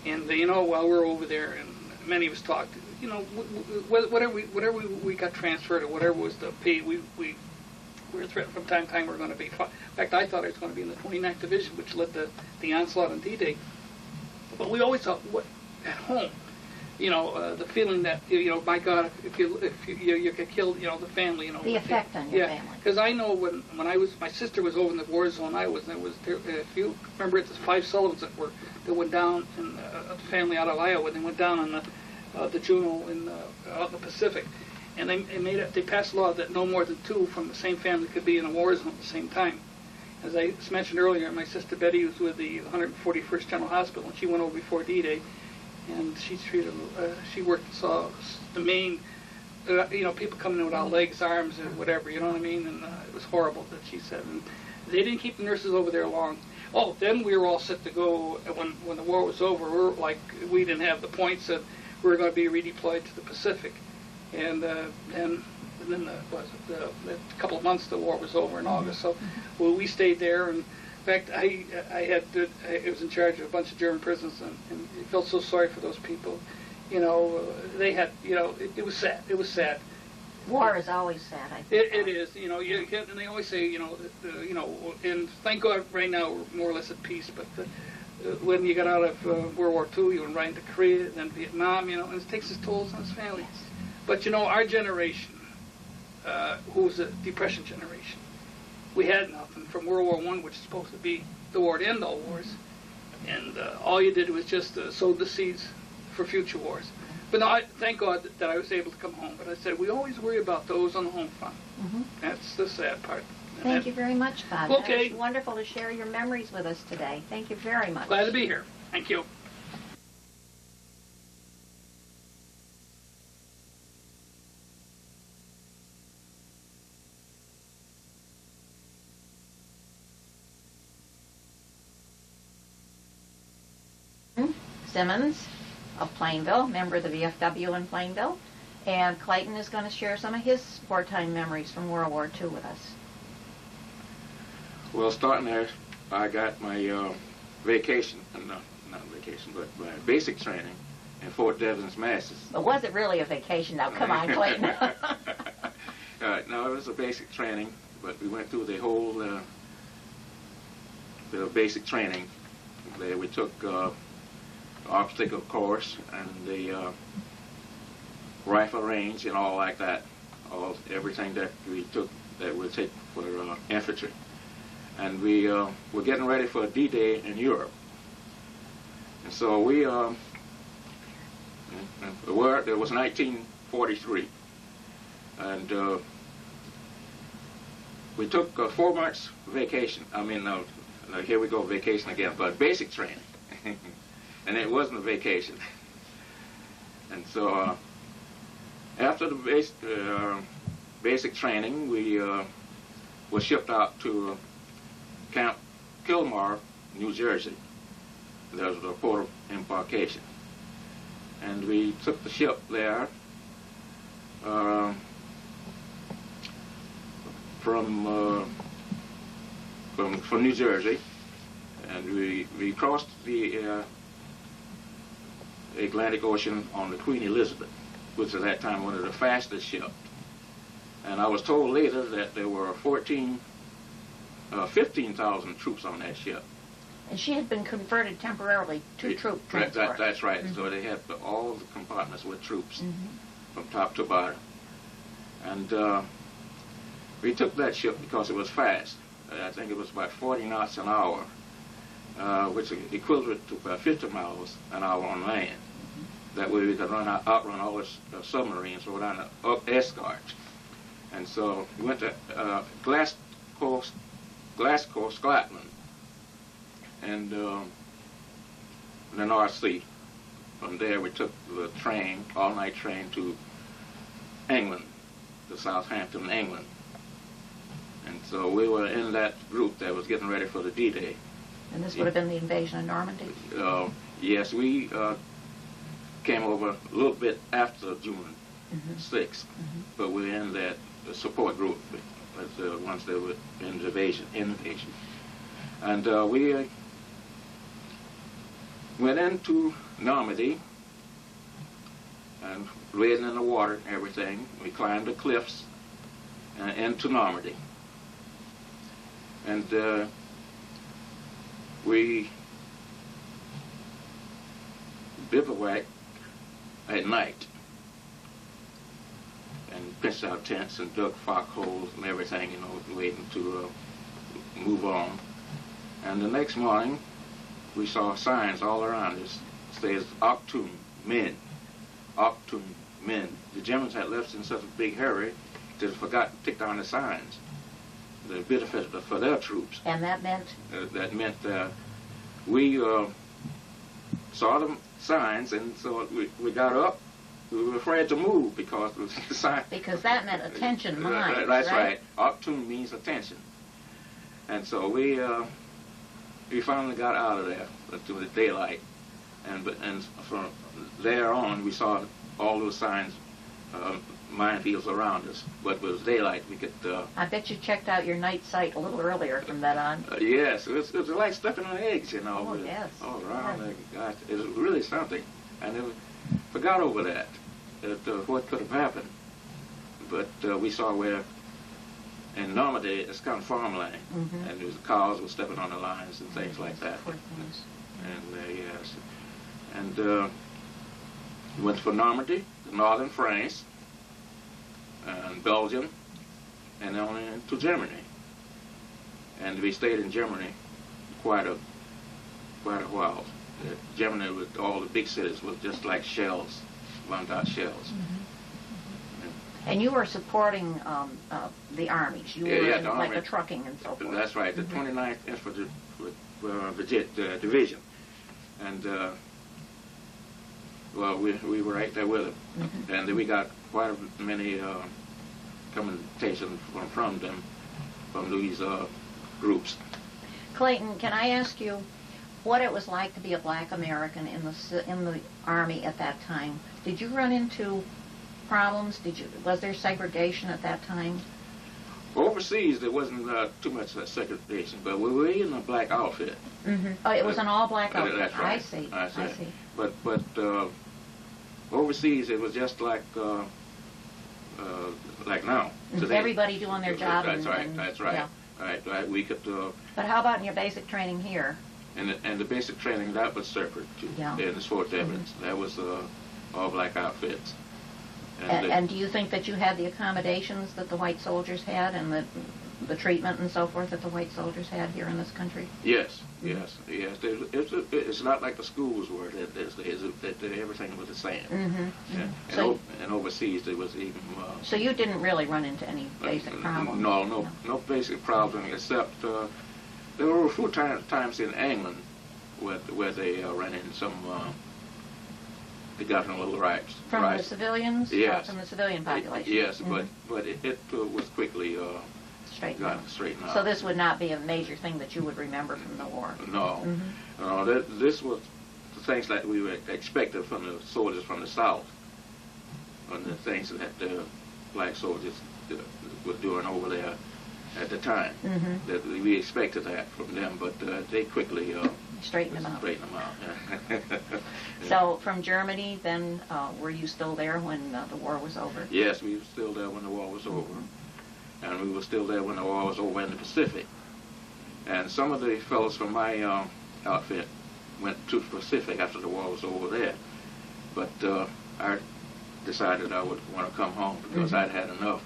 Speaker 5: and while we're over there, and many of us talked, whatever we got transferred or whatever was the pay, we were threatened from time to time we're going to be. In fact, I thought I was going to be in the 29th Division, which led the onslaught on D-Day. But we always thought, at home, the feeling that my God, if you get killed, the family,
Speaker 1: the effect on your family.
Speaker 5: Because I know when my sister was over in the war zone, if you remember, it's the 5 Sullivans that went down, and the family out of Iowa, they went down on the Juno out in the Pacific. And they passed a law that no more than 2 from the same family could be in a war zone at the same time. As I mentioned earlier, my sister Betty was with the 141st General Hospital, and she went over before D-Day, and she worked, saw the main, people coming in without legs, arms, or whatever, you know what I mean? And it was horrible, that she said. And they didn't keep the nurses over there long. Oh, then we were all set to go, when the war was over, we didn't have the points that we were going to be redeployed to the Pacific. And then a couple of months the war was over in August. So we stayed there, and in fact I was in charge of a bunch of German prisons, and I felt so sorry for those people. They had it was sad. It was sad.
Speaker 1: War is always sad, I think.
Speaker 5: It is. And they always say and thank God right now we're more or less at peace. But when you got out of World War II, you went right into Korea, then Vietnam. And it takes its tolls on his family.
Speaker 1: Yes.
Speaker 5: But our generation, who was a Depression generation, we had nothing from World War I, which is supposed to be the war to end all wars, and all you did was just sow the seeds for future wars. But no, thank God that I was able to come home. But I said, we always worry about those on the home front.
Speaker 1: Mm-hmm.
Speaker 5: That's the sad part.
Speaker 1: Thank you very much, Bob.
Speaker 5: Okay.
Speaker 1: It's wonderful to share your memories with us today. Thank you very much.
Speaker 5: Glad to be here. Thank you.
Speaker 1: Simmons of Plainville, member of the VFW in Plainville, and Clayton is going to share some of his wartime memories from World War II with us.
Speaker 6: Well, starting there, I got my vacation, not vacation, but my basic training in Fort Devens, Mass.
Speaker 1: But was it really a vacation? Now, come on, Clayton.
Speaker 6: No, it was a basic training, but we went through the whole the basic training. There we took obstacle course and the rifle range and all like that, everything that we took that we take for infantry. And we were getting ready for D-Day in Europe. And so we it was 1943, and we took 4 months vacation. I mean, here we go, vacation again, but basic training. And it wasn't a vacation. And so after the basic training, we were shipped out to Camp Kilmar, New Jersey. There was a port of embarkation. And we took the ship there from New Jersey, and we crossed the Atlantic Ocean on the Queen Elizabeth, which at that time one of the fastest ships. And I was told later that there were 15,000 troops on that ship.
Speaker 1: And she had been converted temporarily to troop transport.
Speaker 6: That's right. Mm-hmm. So they had all the compartments with troops from top to bottom. And we took that ship because it was fast. I think it was about 40 knots an hour, which is equivalent to about 50 miles an hour on land. That way we could outrun all the submarines or down the escorts. And so we went to Glasgow, Scotland, and the North Sea. From there we took the train, all-night train, to England, to Southampton, England. And so we were in that group that was getting ready for the D-Day.
Speaker 1: And this would have been the invasion of Normandy?
Speaker 6: Yes, we came over a little bit after June 6th, but we were in that support group once they were in invasion. And we went into Normandy and wading in the water and everything. We climbed the cliffs into Normandy. And we bivouacked at night and pitched our tents and dug foxholes and everything, waiting to move on. And the next morning, we saw signs all around us. It says, Octum, men. Octum, men. The Germans had left in such a big hurry that they forgot to take down the signs. The benefit for their troops.
Speaker 1: And that meant?
Speaker 6: That meant we saw the signs, and so we got up. We were afraid to move because the sign.
Speaker 1: Because that meant attention, mind.
Speaker 6: That's right. Octum means attention. And so we finally got out of there to the daylight, and from there on we saw all those signs, minefields around us. But with daylight we could.
Speaker 1: I bet you checked out your night sight a little earlier from that on.
Speaker 6: Yes, it was like stepping on eggs,
Speaker 1: Oh, yes.
Speaker 6: all around. Gosh, it was really something. I never forgot over that what could have happened. But we saw where in Normandy it's kind of farmland, and the cows were stepping on the lines and things like that.
Speaker 1: Poor things.
Speaker 6: And yes, and we went for Normandy, northern France, and Belgium, and then on into Germany. And we stayed in Germany quite a while. Germany, with all the big cities, was just like shells. bombed out shells.
Speaker 1: And you were supporting the armies. You were
Speaker 6: Yeah,
Speaker 1: in,
Speaker 6: the
Speaker 1: like
Speaker 6: army.
Speaker 1: the trucking and so forth.
Speaker 6: That's right. The 29th Infantry Division, and well, we were right there with them, and we got quite many commentations from them, from these groups.
Speaker 1: Clayton, can I ask you what it was like to be a black American in the Army at that time? Did you run into problems? Was there segregation at that time?
Speaker 6: Overseas, there wasn't too much segregation, but we were in a black outfit.
Speaker 1: Oh, it was an all-black outfit.
Speaker 6: That's right.
Speaker 1: I see.
Speaker 6: But overseas, it was just like now. Today.
Speaker 1: Everybody doing their job.
Speaker 6: That's right.
Speaker 1: Yeah.
Speaker 6: Right. We could.
Speaker 1: But how about in your basic training here?
Speaker 6: And the basic training, that was separate too.
Speaker 1: Yeah.
Speaker 6: In the Fort Evans, that was all black outfits.
Speaker 1: And do you think that you had the accommodations that the white soldiers had, and the treatment and so forth that the white soldiers had here in this country?
Speaker 6: Yes. It's not like the schools were that everything was the same.
Speaker 1: So,
Speaker 6: and overseas, it was even.
Speaker 1: So you didn't really run into any basic problems?
Speaker 6: No basic problem, except there were a few times in England where they ran into some. They got in a little riots.
Speaker 1: From the civilians?
Speaker 6: Yes.
Speaker 1: From the civilian population?
Speaker 6: Yes, but it was quickly
Speaker 1: straightened
Speaker 6: out.
Speaker 1: So this would not be a major thing that you would remember from the war?
Speaker 6: No. This was the things that we were expected from the soldiers from the South, and the things that the black soldiers were doing over there at the time. That we expected that from them, but they quickly
Speaker 1: straighten them out.
Speaker 6: Yeah.
Speaker 1: So from Germany, then, were you still there when the war was over?
Speaker 6: Yes, we were still there when the war was over. And we were still there when the war was over in the Pacific. And some of the fellows from my outfit went to the Pacific after the war was over there. But I decided I would want to come home because I'd had enough.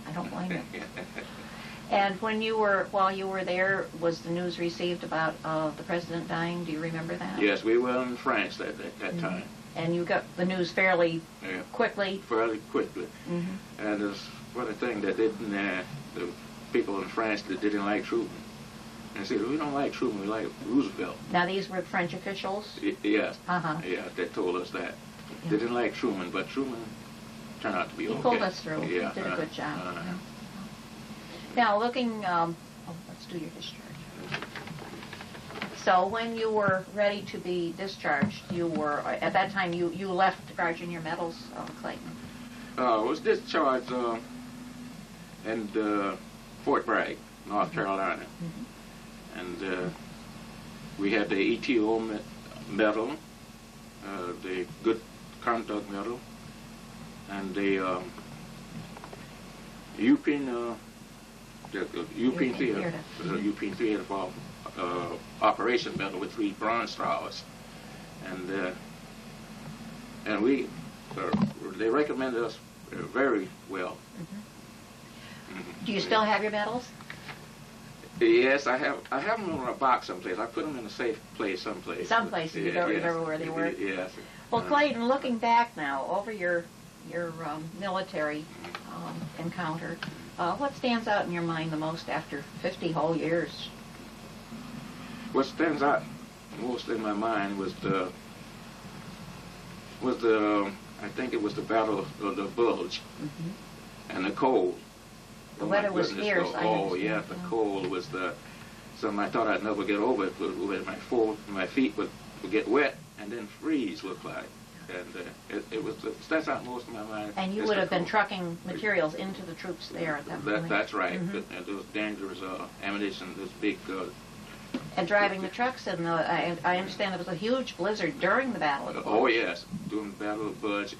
Speaker 1: I don't blame you. And while you were there, was the news received about the president dying? Do you remember that?
Speaker 6: Yes, we were in France at that time.
Speaker 1: And you got the news fairly quickly?
Speaker 6: Fairly quickly. And there's one thing that didn't, the people in France that didn't like Truman. And said, we don't like Truman, we like Roosevelt.
Speaker 1: Now these were French officials?
Speaker 6: Yes. Yeah, they told us that. They didn't like Truman, but Truman turned out to be okay.
Speaker 1: He pulled us through.
Speaker 6: Yeah.
Speaker 1: He did a good job. Now, looking, let's do your discharge. So when you were ready to be discharged, you were, at that time, you left Guardian your medals, Clayton?
Speaker 6: I was discharged in Fort Bragg, North Carolina. And we had the ETO medal, the Good Conduct medal, and the European Theater for Operation medal with 3 bronze stars, and we they recommended us very well.
Speaker 1: Do you still have your medals?
Speaker 6: Yes, I have them in a box someplace. I put them in a safe place someplace.
Speaker 1: Someplace, you don't remember where they were?
Speaker 6: Yes.
Speaker 1: Well, Clayton, looking back now over your military encounter, what stands out in your mind the most after 50 whole years?
Speaker 6: What stands out most in my mind was the I think it was the Battle of the Bulge and the cold.
Speaker 1: The weather was fierce.
Speaker 6: Oh yeah, the cold was something I thought I'd never get over. My feet would get wet and then freeze, looked like. And it stands out most in my mind.
Speaker 1: And you would have been trucking materials into the troops there at that point.
Speaker 6: That's right. And those dangerous ammunition, those big.
Speaker 1: And driving the trucks, and I understand there was a huge blizzard during the Battle of the Bulge.
Speaker 6: Oh yes, during the Battle of the Bulge,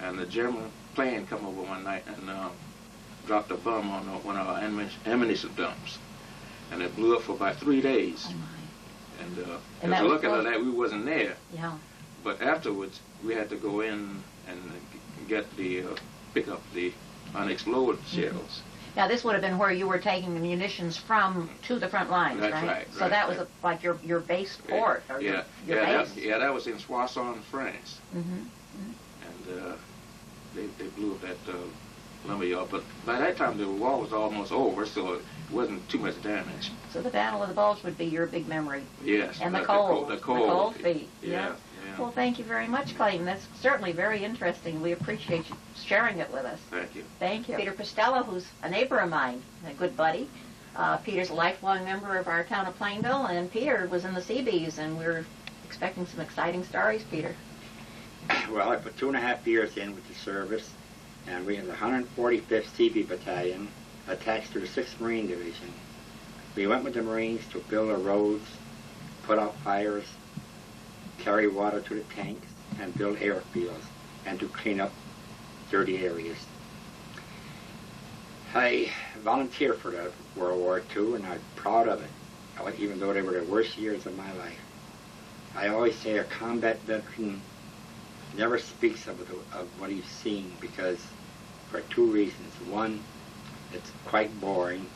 Speaker 6: and the German plane come over one night and dropped a bomb on one of our ammunition dumps, and it blew up for about 3 days.
Speaker 1: Oh my!
Speaker 6: And to look at that, we wasn't there.
Speaker 1: Yeah.
Speaker 6: But afterwards, we had to go in and pick up the unexploded shells.
Speaker 1: Now, this would have been where you were taking the munitions from to the front lines,
Speaker 6: That's
Speaker 1: right?
Speaker 6: right.
Speaker 1: So that was like your base port, or your base?
Speaker 6: That was in Soissons, France. and they blew up that lumberyard. But by that time, the war was almost over, so it wasn't too much damage.
Speaker 1: So the Battle of the Bulge would be your big memory.
Speaker 6: Yes.
Speaker 1: And the cold.
Speaker 6: The cold
Speaker 1: feet.
Speaker 6: Yeah.
Speaker 1: Well, thank you very much, Clayton. That's certainly very interesting. We appreciate you sharing it with us.
Speaker 6: Thank you.
Speaker 1: Thank you. Peter Pestillo, who's a neighbor of mine, a good buddy. Peter's a lifelong member of our town of Plainville, and Peter was in the Seabees, and we're expecting some exciting stories, Peter.
Speaker 7: Well, I put 2.5 years in with the service, and we had the 145th Seabee Battalion attached to the 6th Marine Division. We went with the Marines to build the roads, put out fires, carry water to the tanks, and build airfields, and to clean up dirty areas. I volunteered for the World War II, and I'm proud of it, even though they were the worst years of my life. I always say a combat veteran never speaks of what he's seen, because for 2 reasons. One, it's quite boring.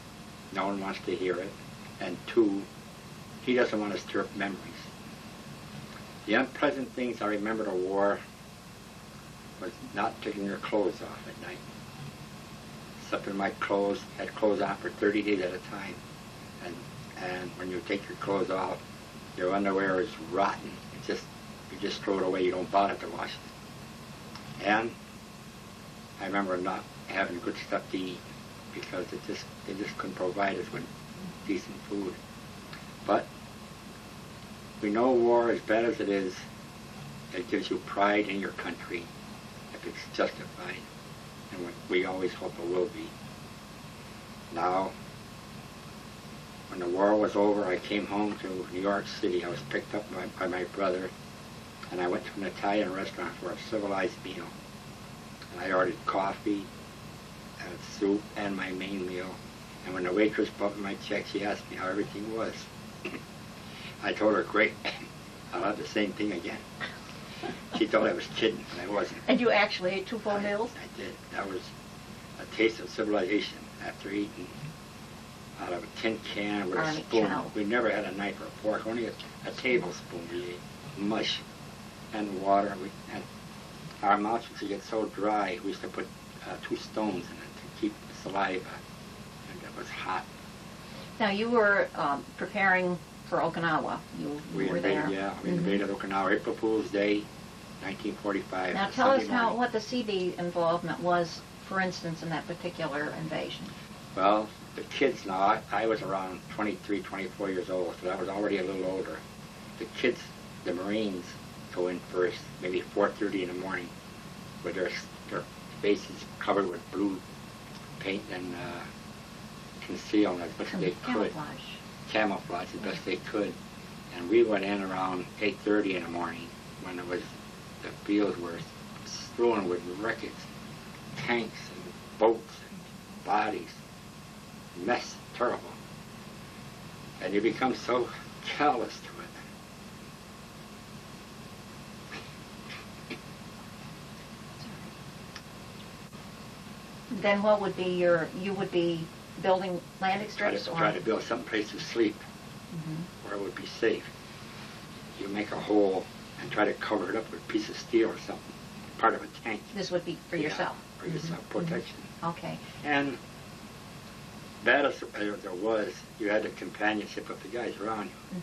Speaker 7: No one wants to hear it. And 2, he doesn't want to stir up memories. The unpleasant things I remember the war was not taking your clothes off at night. Slept in my clothes, had clothes on for 30 days at a time. And when you take your clothes off, your underwear is rotten. You just throw it away. You don't bother to wash it. And I remember not having good stuff to eat because they just couldn't provide us with decent food. But we know war, as bad as it is, it gives you pride in your country if it's justified. And we always hope it will be. Now, when the war was over, I came home to New York City. I was picked up by my brother, and I went to an Italian restaurant for a civilized meal. And I ordered coffee, and soup, and my main meal. And when the waitress brought me my check, she asked me how everything was. I told her, great, I'll have the same thing again. She thought I was kidding, and I wasn't.
Speaker 1: And you actually ate 2 full meals?
Speaker 7: I did. That was a taste of civilization after eating out of a tin can with a spoon. We never had a knife or a fork, only a tablespoon we ate. Mush and water. And our mouths used to get so dry, we used to put 2 stones in it to keep the saliva, and it was hot.
Speaker 1: Now, you were preparing for Okinawa. You were there.
Speaker 7: Yeah, we invaded Okinawa, April Fool's Day, 1945.
Speaker 1: Now, tell us what the Seabee involvement was, for instance, in that particular invasion.
Speaker 7: Well, the kids now, I was around 23, 24 years old, so I was already a little older. The kids, the Marines, go in first, maybe 4:30 in the morning, with their faces covered with blue paint and concealed as best they could. Camouflage as best they could. And we went in around 8:30 in the morning, when the fields were strewn with wreckage, tanks and boats and bodies. Mess, terrible. And you become so callous to it.
Speaker 1: Then what would be you would be building landing strips?
Speaker 7: Try to build some place to sleep where it would be safe. You make a hole and try to cover it up with a piece of steel or something, part of a tank.
Speaker 1: This would be for yourself?
Speaker 7: For yourself, protection.
Speaker 1: Okay.
Speaker 7: And bad as there was, you had the companionship of the guys around you.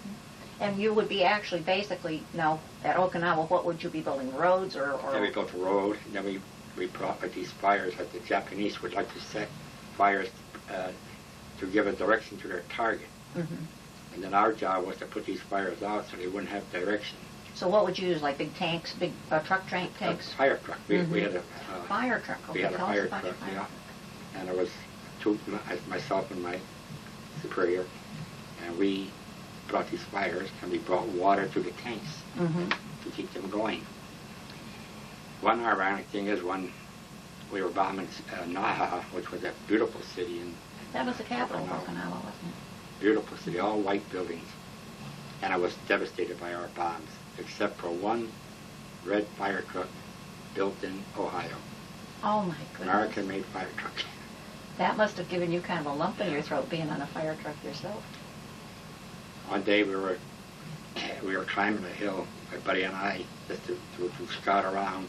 Speaker 1: And you would be actually basically, now, at Okinawa, what would you be building, roads or?
Speaker 7: Yeah, we built a road, and then we brought these fires that the Japanese would like to set fires to give a direction to their target. And then our job was to put these fires out so they wouldn't have direction.
Speaker 1: So what would you use, like big tanks, big truck tanks?
Speaker 7: A fire truck. We had a
Speaker 1: fire truck. Okay,
Speaker 7: we had a
Speaker 1: tell
Speaker 7: fire
Speaker 1: us about
Speaker 7: truck,
Speaker 1: your fire truck.
Speaker 7: And it was myself and my superior, and we brought these fires, and we brought water to the tanks to keep them going. One ironic thing is when we were bombing Naha, which was a beautiful city.
Speaker 1: That was the capital of Okinawa, wasn't it?
Speaker 7: Beautiful city, all white buildings. And I was devastated by our bombs, except for one red fire truck built in Ohio.
Speaker 1: Oh my goodness.
Speaker 7: American-made fire truck.
Speaker 1: That must have given you kind of a lump in your throat being on a fire truck yourself.
Speaker 7: One day we were climbing a hill, my buddy and I, just to scout around,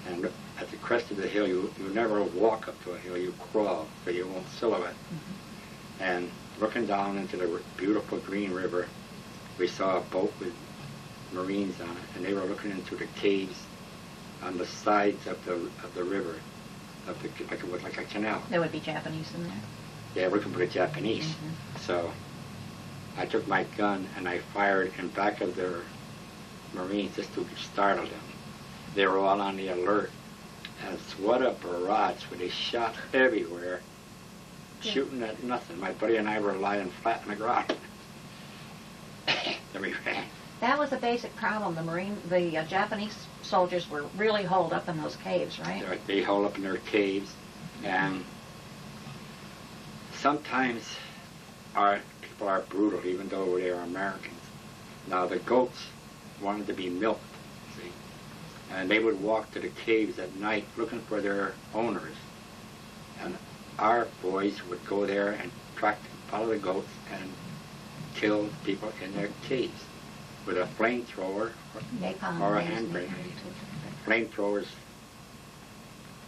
Speaker 7: And at the crest of the hill, you never walk up to a hill, you crawl, so you won't silhouette. And looking down into the beautiful green river, we saw a boat with Marines on it, and they were looking into the caves on the sides of the river, like it was like a canal.
Speaker 1: There would be Japanese in there.
Speaker 7: Yeah, looking for the Japanese. So I took my gun and I fired in back of their Marines just to startle them. They were all on the alert. And what a barrage, where they shot everywhere, shooting at nothing. My buddy and I were lying flat on the ground. Then we ran.
Speaker 1: That was a basic problem. The Japanese soldiers were really holed up in those caves, right?
Speaker 7: They hole up in their caves, and sometimes our people are brutal, even though they are Americans. Now the goats wanted to be milked, see, and they would walk to the caves at night looking for their owners, and our boys would go there and follow the goats and kill people in their caves with a flamethrower or a hand grenade. Flamethrowers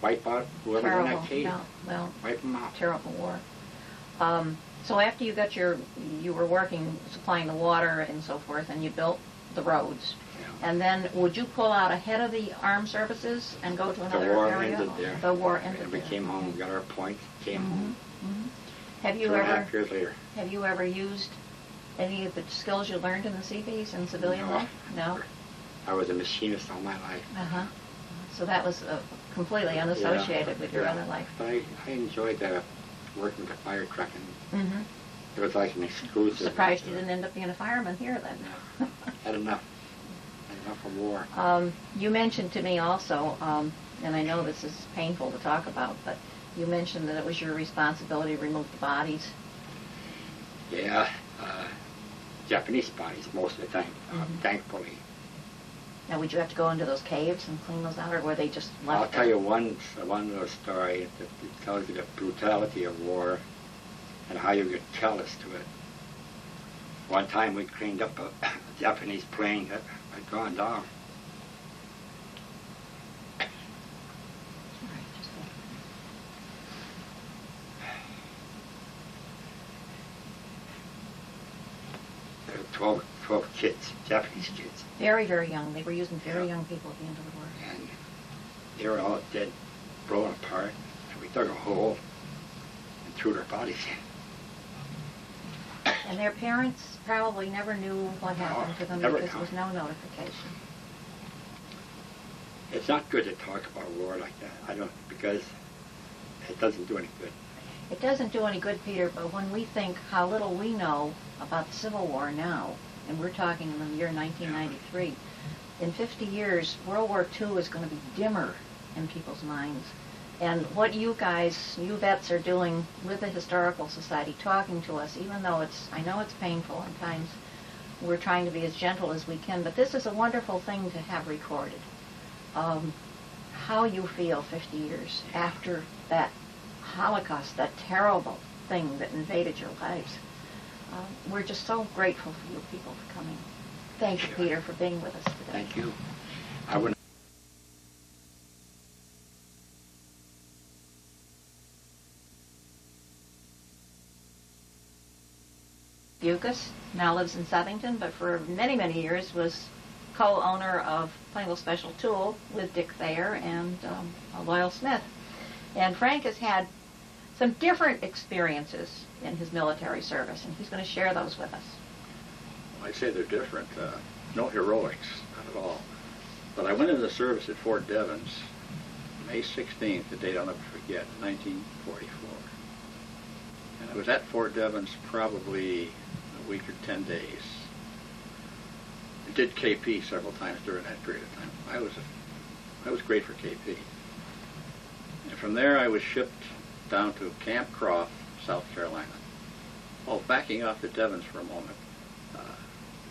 Speaker 7: wipe out whoever's in that cave.
Speaker 1: No, well,
Speaker 7: wipe them out.
Speaker 1: Terrible war. So after you got you were working, supplying the water and so forth, and you built the roads.
Speaker 7: Yeah.
Speaker 1: And then would you pull out ahead of the armed services and go to another
Speaker 7: The war
Speaker 1: area?
Speaker 7: ended there.
Speaker 1: The war ended
Speaker 7: And we
Speaker 1: there.
Speaker 7: came home, got our points, came home.
Speaker 1: Have you
Speaker 7: 2.5 years later.
Speaker 1: Have you ever used any of the skills you learned in the Seabees in civilian
Speaker 7: No.
Speaker 1: life? No.
Speaker 7: I was a machinist all my life.
Speaker 1: So that was completely unassociated with your
Speaker 7: Yeah.
Speaker 1: other life.
Speaker 7: But I enjoyed working with the fire truck, and it was like an exclusive.
Speaker 1: Surprised you didn't end up being a fireman here then.
Speaker 7: Had enough. Had enough of war.
Speaker 1: You mentioned to me also, and I know this is painful to talk about, but you mentioned that it was your responsibility to remove the bodies.
Speaker 7: Yeah, Japanese bodies most of the time, thankfully.
Speaker 1: Now, would you have to go into those caves and clean those out, or were they just left?
Speaker 7: I'll tell you one little story that tells you the brutality of war and how you get callous to it. One time we cleaned up a Japanese plane that had gone down. There were 12 kids, Japanese kids.
Speaker 1: Very, very young. They were using very young people at the end of the war.
Speaker 7: And they were all dead, blown apart, and we dug a hole and threw their bodies in.
Speaker 1: And their parents probably never knew what happened to them
Speaker 7: never
Speaker 1: because there was no notification.
Speaker 7: It's not good to talk about war like that. I don't, because it doesn't do any good.
Speaker 1: It doesn't do any good, Peter, but when we think how little we know about the Civil War now, and we're talking in the year 1993, in 50 years, World War II is going to be dimmer in people's minds. And what you guys, you vets, are doing with the Historical Society, talking to us, even though I know it's painful at times, we're trying to be as gentle as we can, but this is a wonderful thing to have recorded. How you feel 50 years after that Holocaust, that terrible thing that invaded your lives. We're just so grateful for you people for coming. Thank you, Peter, for being with us today.
Speaker 7: Thank you. I wouldn't.
Speaker 1: Buchas now lives in Southington, but for many, many years was co-owner of Plainville Special Tool with Dick Thayer and Loyal Smith. And Frank has had some different experiences in his military service, and he's going to share those with us.
Speaker 8: I'd say they're different. No heroics, not at all. But I went into the service at Fort Devens, May 16th, the date I'll never forget, 1944. And I was at Fort Devens probably a week or 10 days. I did KP several times during that period of time. I was great for KP. And from there I was shipped down to Camp Croft, South Carolina. Oh, backing off at Devens for a moment.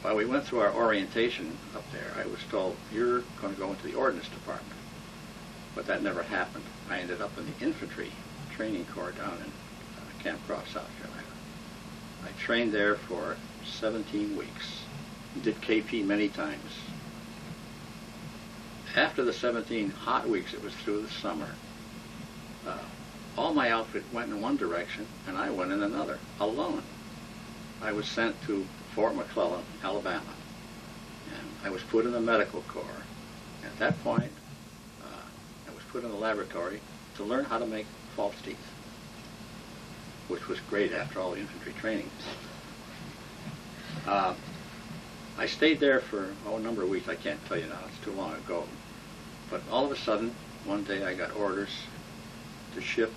Speaker 8: While we went through our orientation up there, I was told, you're going to go into the Ordnance Department. But that never happened. I ended up in the Infantry Training Corps down in Camp Croft, South Carolina. I trained there for 17 weeks. Did KP many times. after the 17 hot weeks, it was through the summer, all my outfit went in one direction, and I went in another, alone. I was sent to Fort McClellan, Alabama, and I was put in the medical corps. At that point, I was put in the laboratory to learn how to make false teeth, which was great after all the infantry training. I stayed there for a number of weeks. I can't tell you now, it's too long ago. But all of a sudden, one day I got orders to ship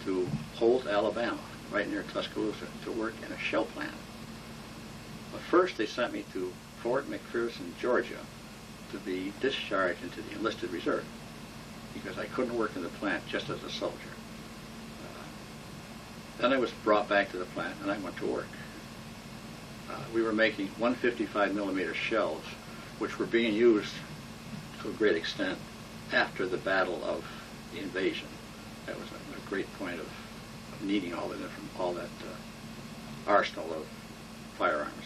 Speaker 8: to Holt, Alabama, right near Tuscaloosa, to work in a shell plant. But first they sent me to Fort McPherson, Georgia, to be discharged into the enlisted reserve, because I couldn't work in the plant just as a soldier. Then I was brought back to the plant, and I went to work. We were making 155 millimeter shells, which were being used to a great extent after the Battle of the Invasion. That was a great point of needing all that arsenal of firearms.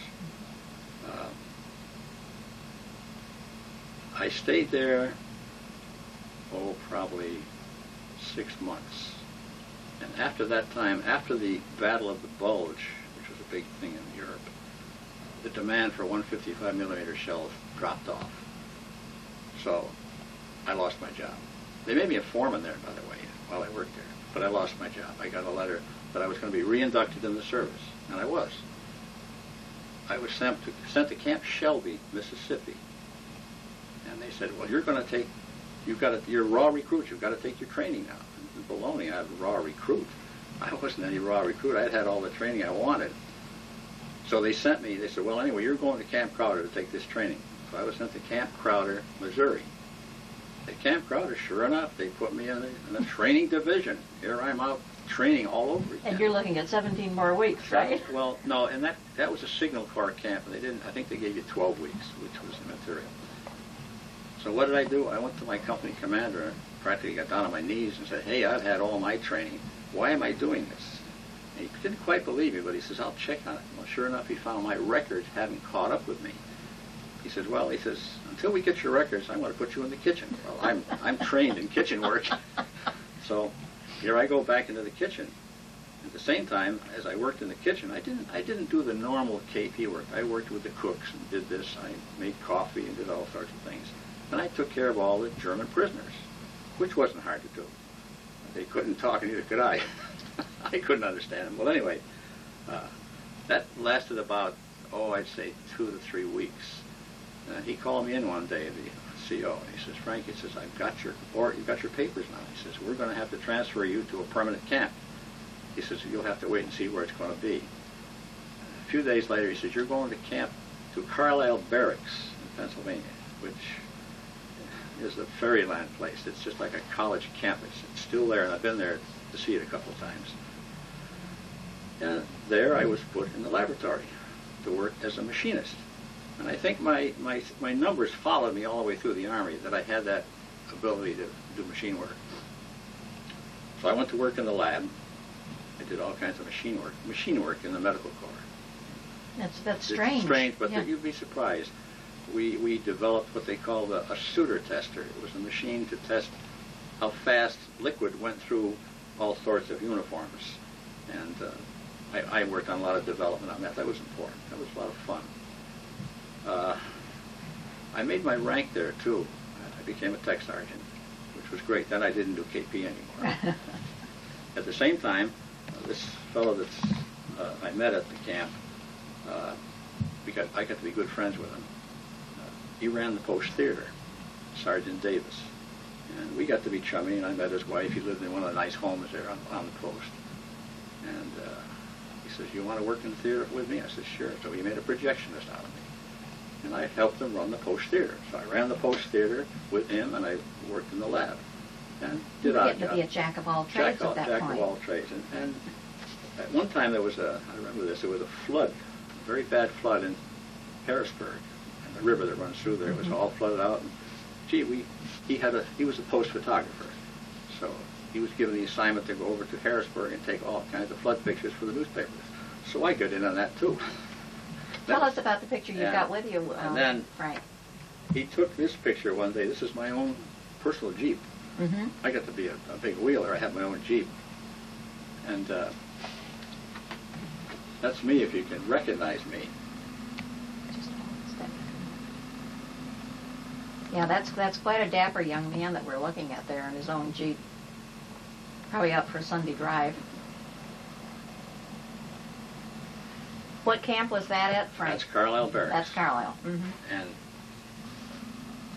Speaker 8: I stayed there, probably 6 months. And after that time, after the Battle of the Bulge, which was a big thing in Europe, the demand for 155 millimeter shells dropped off. So I lost my job. They made me a foreman there, by the way, while I worked there. But I lost my job. I got a letter that I was going to be reinducted in the service, and I was. I was sent to Camp Shelby, Mississippi, and they said, "Well, you're going to take, you're a raw recruit. You've got to take your training now." And baloney, I was a raw recruit. I wasn't any raw recruit. I had all the training I wanted. So they sent me. They said, "Well, anyway, you're going to Camp Crowder to take this training." So I was sent to Camp Crowder, Missouri. At Camp Crowder, sure enough, they put me in a training division. Here I'm out training all over again.
Speaker 1: And you're looking at 17 more weeks, right?
Speaker 8: Well, no, and that was a Signal Corps camp, and they didn't. I think they gave you 12 weeks, which was the material. So what did I do? I went to my company commander, and practically got down on my knees and said, "Hey, I've had all my training. Why am I doing this?" And he didn't quite believe me, but he says, "I'll check on it." Well, sure enough, he found my records hadn't caught up with me. He says, "Well," he says, "until we get your records, I'm going to put you in the kitchen." Well, I'm trained in kitchen work. So here I go back into the kitchen. At the same time, as I worked in the kitchen, I didn't do the normal KP work. I worked with the cooks and did this. I made coffee and did all sorts of things. And I took care of all the German prisoners, which wasn't hard to do. They couldn't talk, and neither could I. I couldn't understand them. Well, anyway, that lasted about, I'd say 2 to 3 weeks. He called me in one day, the CO, and he says, "Frank," he says, you've got your papers now." He says, "We're going to have to transfer you to a permanent camp." He says, "You'll have to wait and see where it's going to be." A few days later, he says, "You're going to camp to Carlisle Barracks in Pennsylvania," which is a fairyland place. It's just like a college campus. It's still there, and I've been there to see it a couple of times. And there I was put in the laboratory to work as a machinist. And I think my numbers followed me all the way through the Army, that I had that ability to do machine work. So I went to work in the lab. I did all kinds of machine work in the medical corps.
Speaker 1: That's strange.
Speaker 8: It's strange, but
Speaker 1: yeah.
Speaker 8: you'd be surprised. We developed what they called a Suter tester. It was a machine to test how fast liquid went through all sorts of uniforms. And I worked on a lot of development on that. That was important. That was a lot of fun. I made my rank there, too. I became a tech sergeant, which was great. Then I didn't do KP anymore. At the same time, this fellow that I met at the camp, because I got to be good friends with him, he ran the post theater, Sergeant Davis. And we got to be chummy, and I met his wife. He lived in one of the nice homes there on the post. And he says, "You want to work in the theater with me?" I said, "Sure." So he made a projectionist out of me. And I helped him run the post theater. So I ran the post theater with him, and I worked in the lab. And did odd jobs.
Speaker 1: You get to be a jack of all trades at that point.
Speaker 8: Jack of all trades. And at one time there was I remember this, there was a flood, a very bad flood in Harrisburg. And the river that runs through there was all flooded out. And gee, he was a post photographer. So he was given the assignment to go over to Harrisburg and take all kinds of flood pictures for the newspapers. So I got in on that too.
Speaker 1: Tell us about the picture you've got with you,
Speaker 8: and then,
Speaker 1: Frank.
Speaker 8: he took this picture one day. This is my own personal Jeep.
Speaker 1: Mm-hmm.
Speaker 8: I got to be a big wheeler. I have my own Jeep. And that's me if you can recognize me.
Speaker 1: Yeah, that's quite a dapper young man that we're looking at there in his own Jeep. Probably out for a Sunday drive. What camp was that at, Frank?
Speaker 8: That's Carlisle Barracks.
Speaker 1: That's Carlisle. Mm-hmm.
Speaker 8: And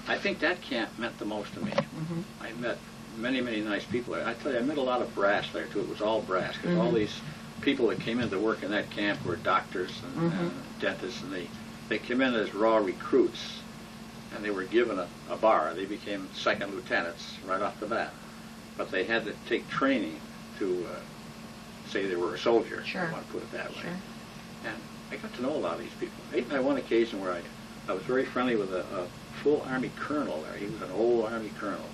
Speaker 8: I think that camp meant the most to me.
Speaker 1: Mm-hmm.
Speaker 8: I met many, many nice people there. I tell you, I met a lot of brass there, too. It was all brass, because all these people that came in to work in that camp were doctors and dentists, and they came in as raw recruits, and they were given a bar. They became second lieutenants right off the bat. But they had to take training to say they were a soldier,
Speaker 1: Sure.
Speaker 8: if you want to put it that way.
Speaker 1: Sure.
Speaker 8: And I got to know a lot of these people. Even on one occasion where I was very friendly with a full Army colonel there. He was an old Army colonel.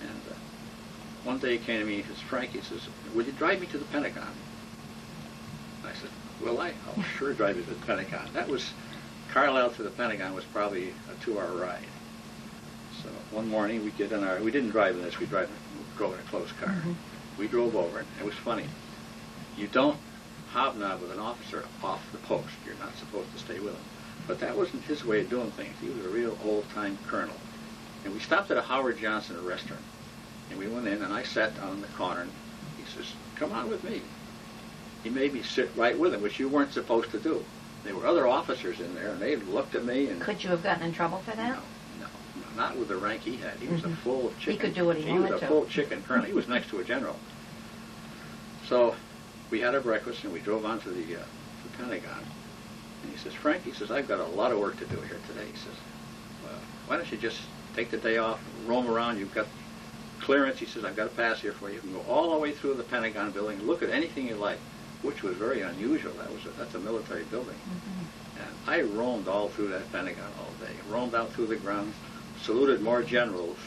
Speaker 8: And one day he came to me, he says, Frank, he says, will you drive me to the Pentagon? And I said, well, I'll sure drive you to the Pentagon. That was, Carlisle to the Pentagon was probably a 2-hour ride. So one morning we get in we didn't drive in this, we drove in a closed car. We drove over, and it was funny. You don't hobnob with an officer off the post. You're not supposed to stay with him. But that wasn't his way of doing things. He was a real old-time colonel. And we stopped at a Howard Johnson restaurant. And we went in, and I sat down in the corner, and he says, come on with me. He made me sit right with him, which you weren't supposed to do. There were other officers in there, and they looked at me. And
Speaker 1: Could you have gotten in trouble for that?
Speaker 8: No, not with the rank he had. He was a full chicken.
Speaker 1: He could do what he wanted to.
Speaker 8: He was a full chicken colonel. He was next to a general. So we had our breakfast, and we drove on to the Pentagon. And he says, Frank, he says, I've got a lot of work to do here today. He says, well, why don't you just take the day off, roam around. You've got clearance. He says, I've got a pass here for you. You can go all the way through the Pentagon building and look at anything you like, which was very unusual. That's a military building. And I roamed all through that Pentagon all day. Roamed out through the grounds, saluted more generals,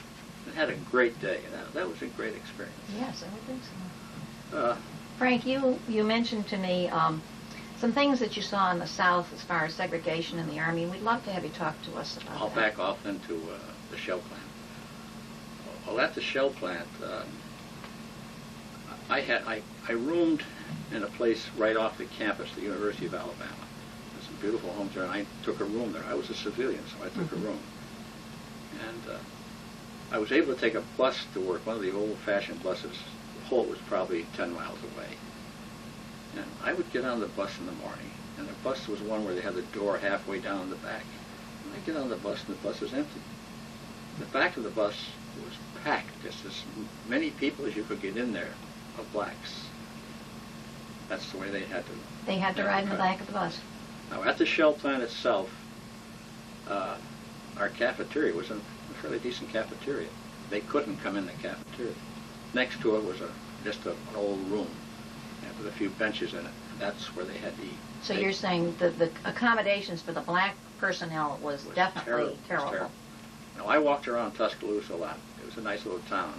Speaker 8: and had a great day. That was a great experience.
Speaker 1: Yes, I would think so. Frank, you mentioned to me some things that you saw in the South as far as segregation in the Army. We'd love to have you talk to us about
Speaker 8: I'll
Speaker 1: that.
Speaker 8: back off into the shell plant. Well, at the shell plant, I roomed in a place right off the campus, the University of Alabama. There's some beautiful homes there, and I took a room there. I was a civilian, so I took a room. And I was able to take a bus to work, one of the old-fashioned buses. Holt was probably 10 miles away. And I would get on the bus in the morning, and the bus was one where they had the door halfway down the back. And I get on the bus, and the bus was empty. The back of the bus was packed, just as many people as you could get in there, of blacks. That's the way they had to.
Speaker 1: They had to ride in the back of the bus.
Speaker 8: Now, at the shell plant itself, our cafeteria was a fairly decent cafeteria. They couldn't come in the cafeteria. Next to it was just an old room with a few benches in it. That's where they had to eat.
Speaker 1: So you're saying the accommodations for the black personnel was definitely terrible.
Speaker 8: Now, I walked around Tuscaloosa a lot. It was a nice little town.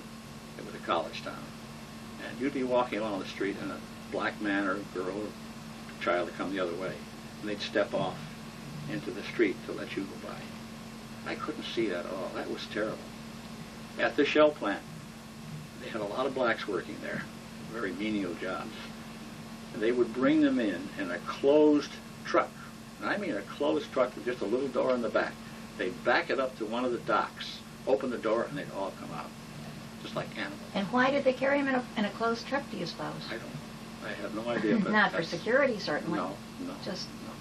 Speaker 8: It was a college town. And you'd be walking along the street, and a black man or a girl or child would come the other way. And they'd step off into the street to let you go by. I couldn't see that at all. That was terrible. At the shell plant, they had a lot of blacks working there, very menial jobs. And they would bring them in a closed truck. And I mean a closed truck with just a little door in the back. They'd back it up to one of the docks, open the door, and they'd all come out, just like animals.
Speaker 1: And why did they carry them in a closed truck, do you suppose?
Speaker 8: I have no idea. But
Speaker 1: Not for security, certainly.
Speaker 8: No.
Speaker 1: Just.
Speaker 8: No.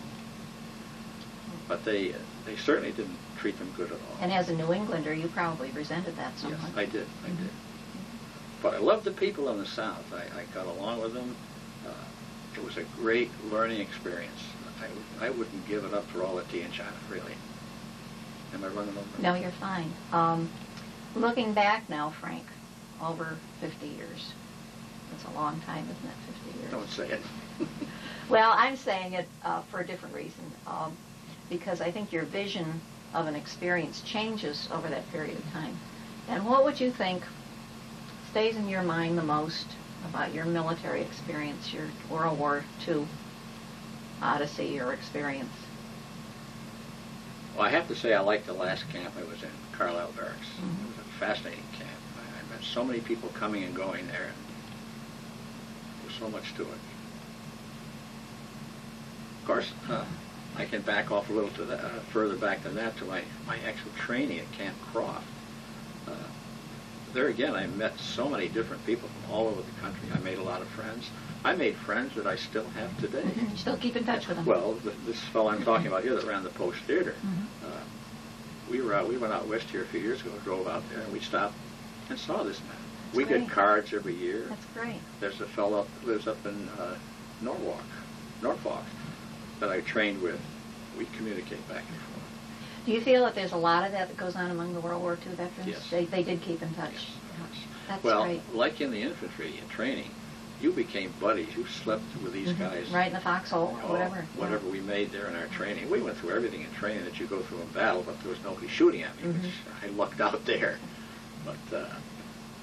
Speaker 8: But they certainly didn't treat them good at all.
Speaker 1: And as a New Englander, you probably resented that somewhat.
Speaker 8: Yes, I did. But I loved the people in the South. I got along with them. It was a great learning experience. I wouldn't give it up for all the tea in China, really. Am I running over?
Speaker 1: No, you're fine. Looking back now, Frank, over 50 years. That's a long time, isn't it, 50 years?
Speaker 8: Don't say it.
Speaker 1: Well, I'm saying it for a different reason. Because I think your vision of an experience changes over that period of time. And what would you think stays in your mind the most about your military experience, your World War II odyssey or experience?
Speaker 8: Well, I have to say I liked the last camp I was in, Carlisle Barracks. It was a fascinating camp. I met so many people coming and going there. There's so much to it. Of course, I can back off a little to that, further back than that to my actual training at Camp Croft. There again, I met so many different people from all over the country. I made a lot of friends. I made friends that I still have today.
Speaker 1: You still keep in touch with them?
Speaker 8: Well, this fellow I'm talking about here that ran the Post Theater, we went out west here a few years ago, drove out there, and we stopped and saw this man. We get cards every year.
Speaker 1: That's great.
Speaker 8: There's a fellow that lives up in Norfolk, that I trained with. We communicate back and forth.
Speaker 1: Do you feel that there's a lot of that goes on among the World War II veterans?
Speaker 8: Yes.
Speaker 1: They did keep in touch.
Speaker 8: Yes.
Speaker 1: That's
Speaker 8: well,
Speaker 1: great.
Speaker 8: like in the infantry in training, you became buddies. You slept with these guys.
Speaker 1: Right in the foxhole or whatever.
Speaker 8: Whatever we made there in our training. We went through everything in training that you go through in battle, but there was nobody shooting at me, which I lucked out there. But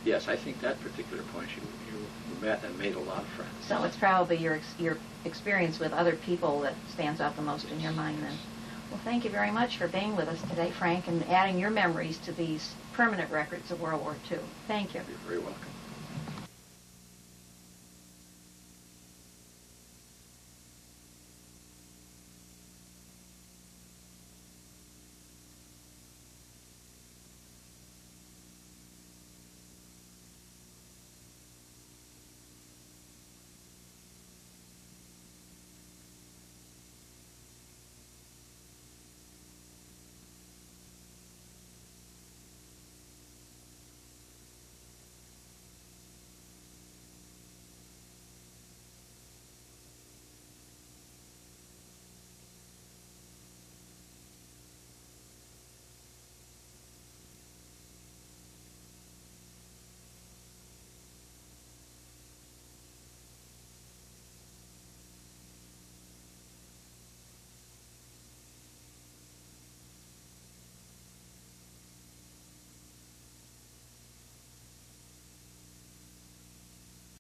Speaker 8: yes, I think that particular point you met and made a lot of friends.
Speaker 1: So it's probably your experience with other people that stands out the most in your mind then. Well, thank you very much for being with us today, Frank, and adding your memories to these permanent records of World War II. Thank you.
Speaker 8: You're very welcome.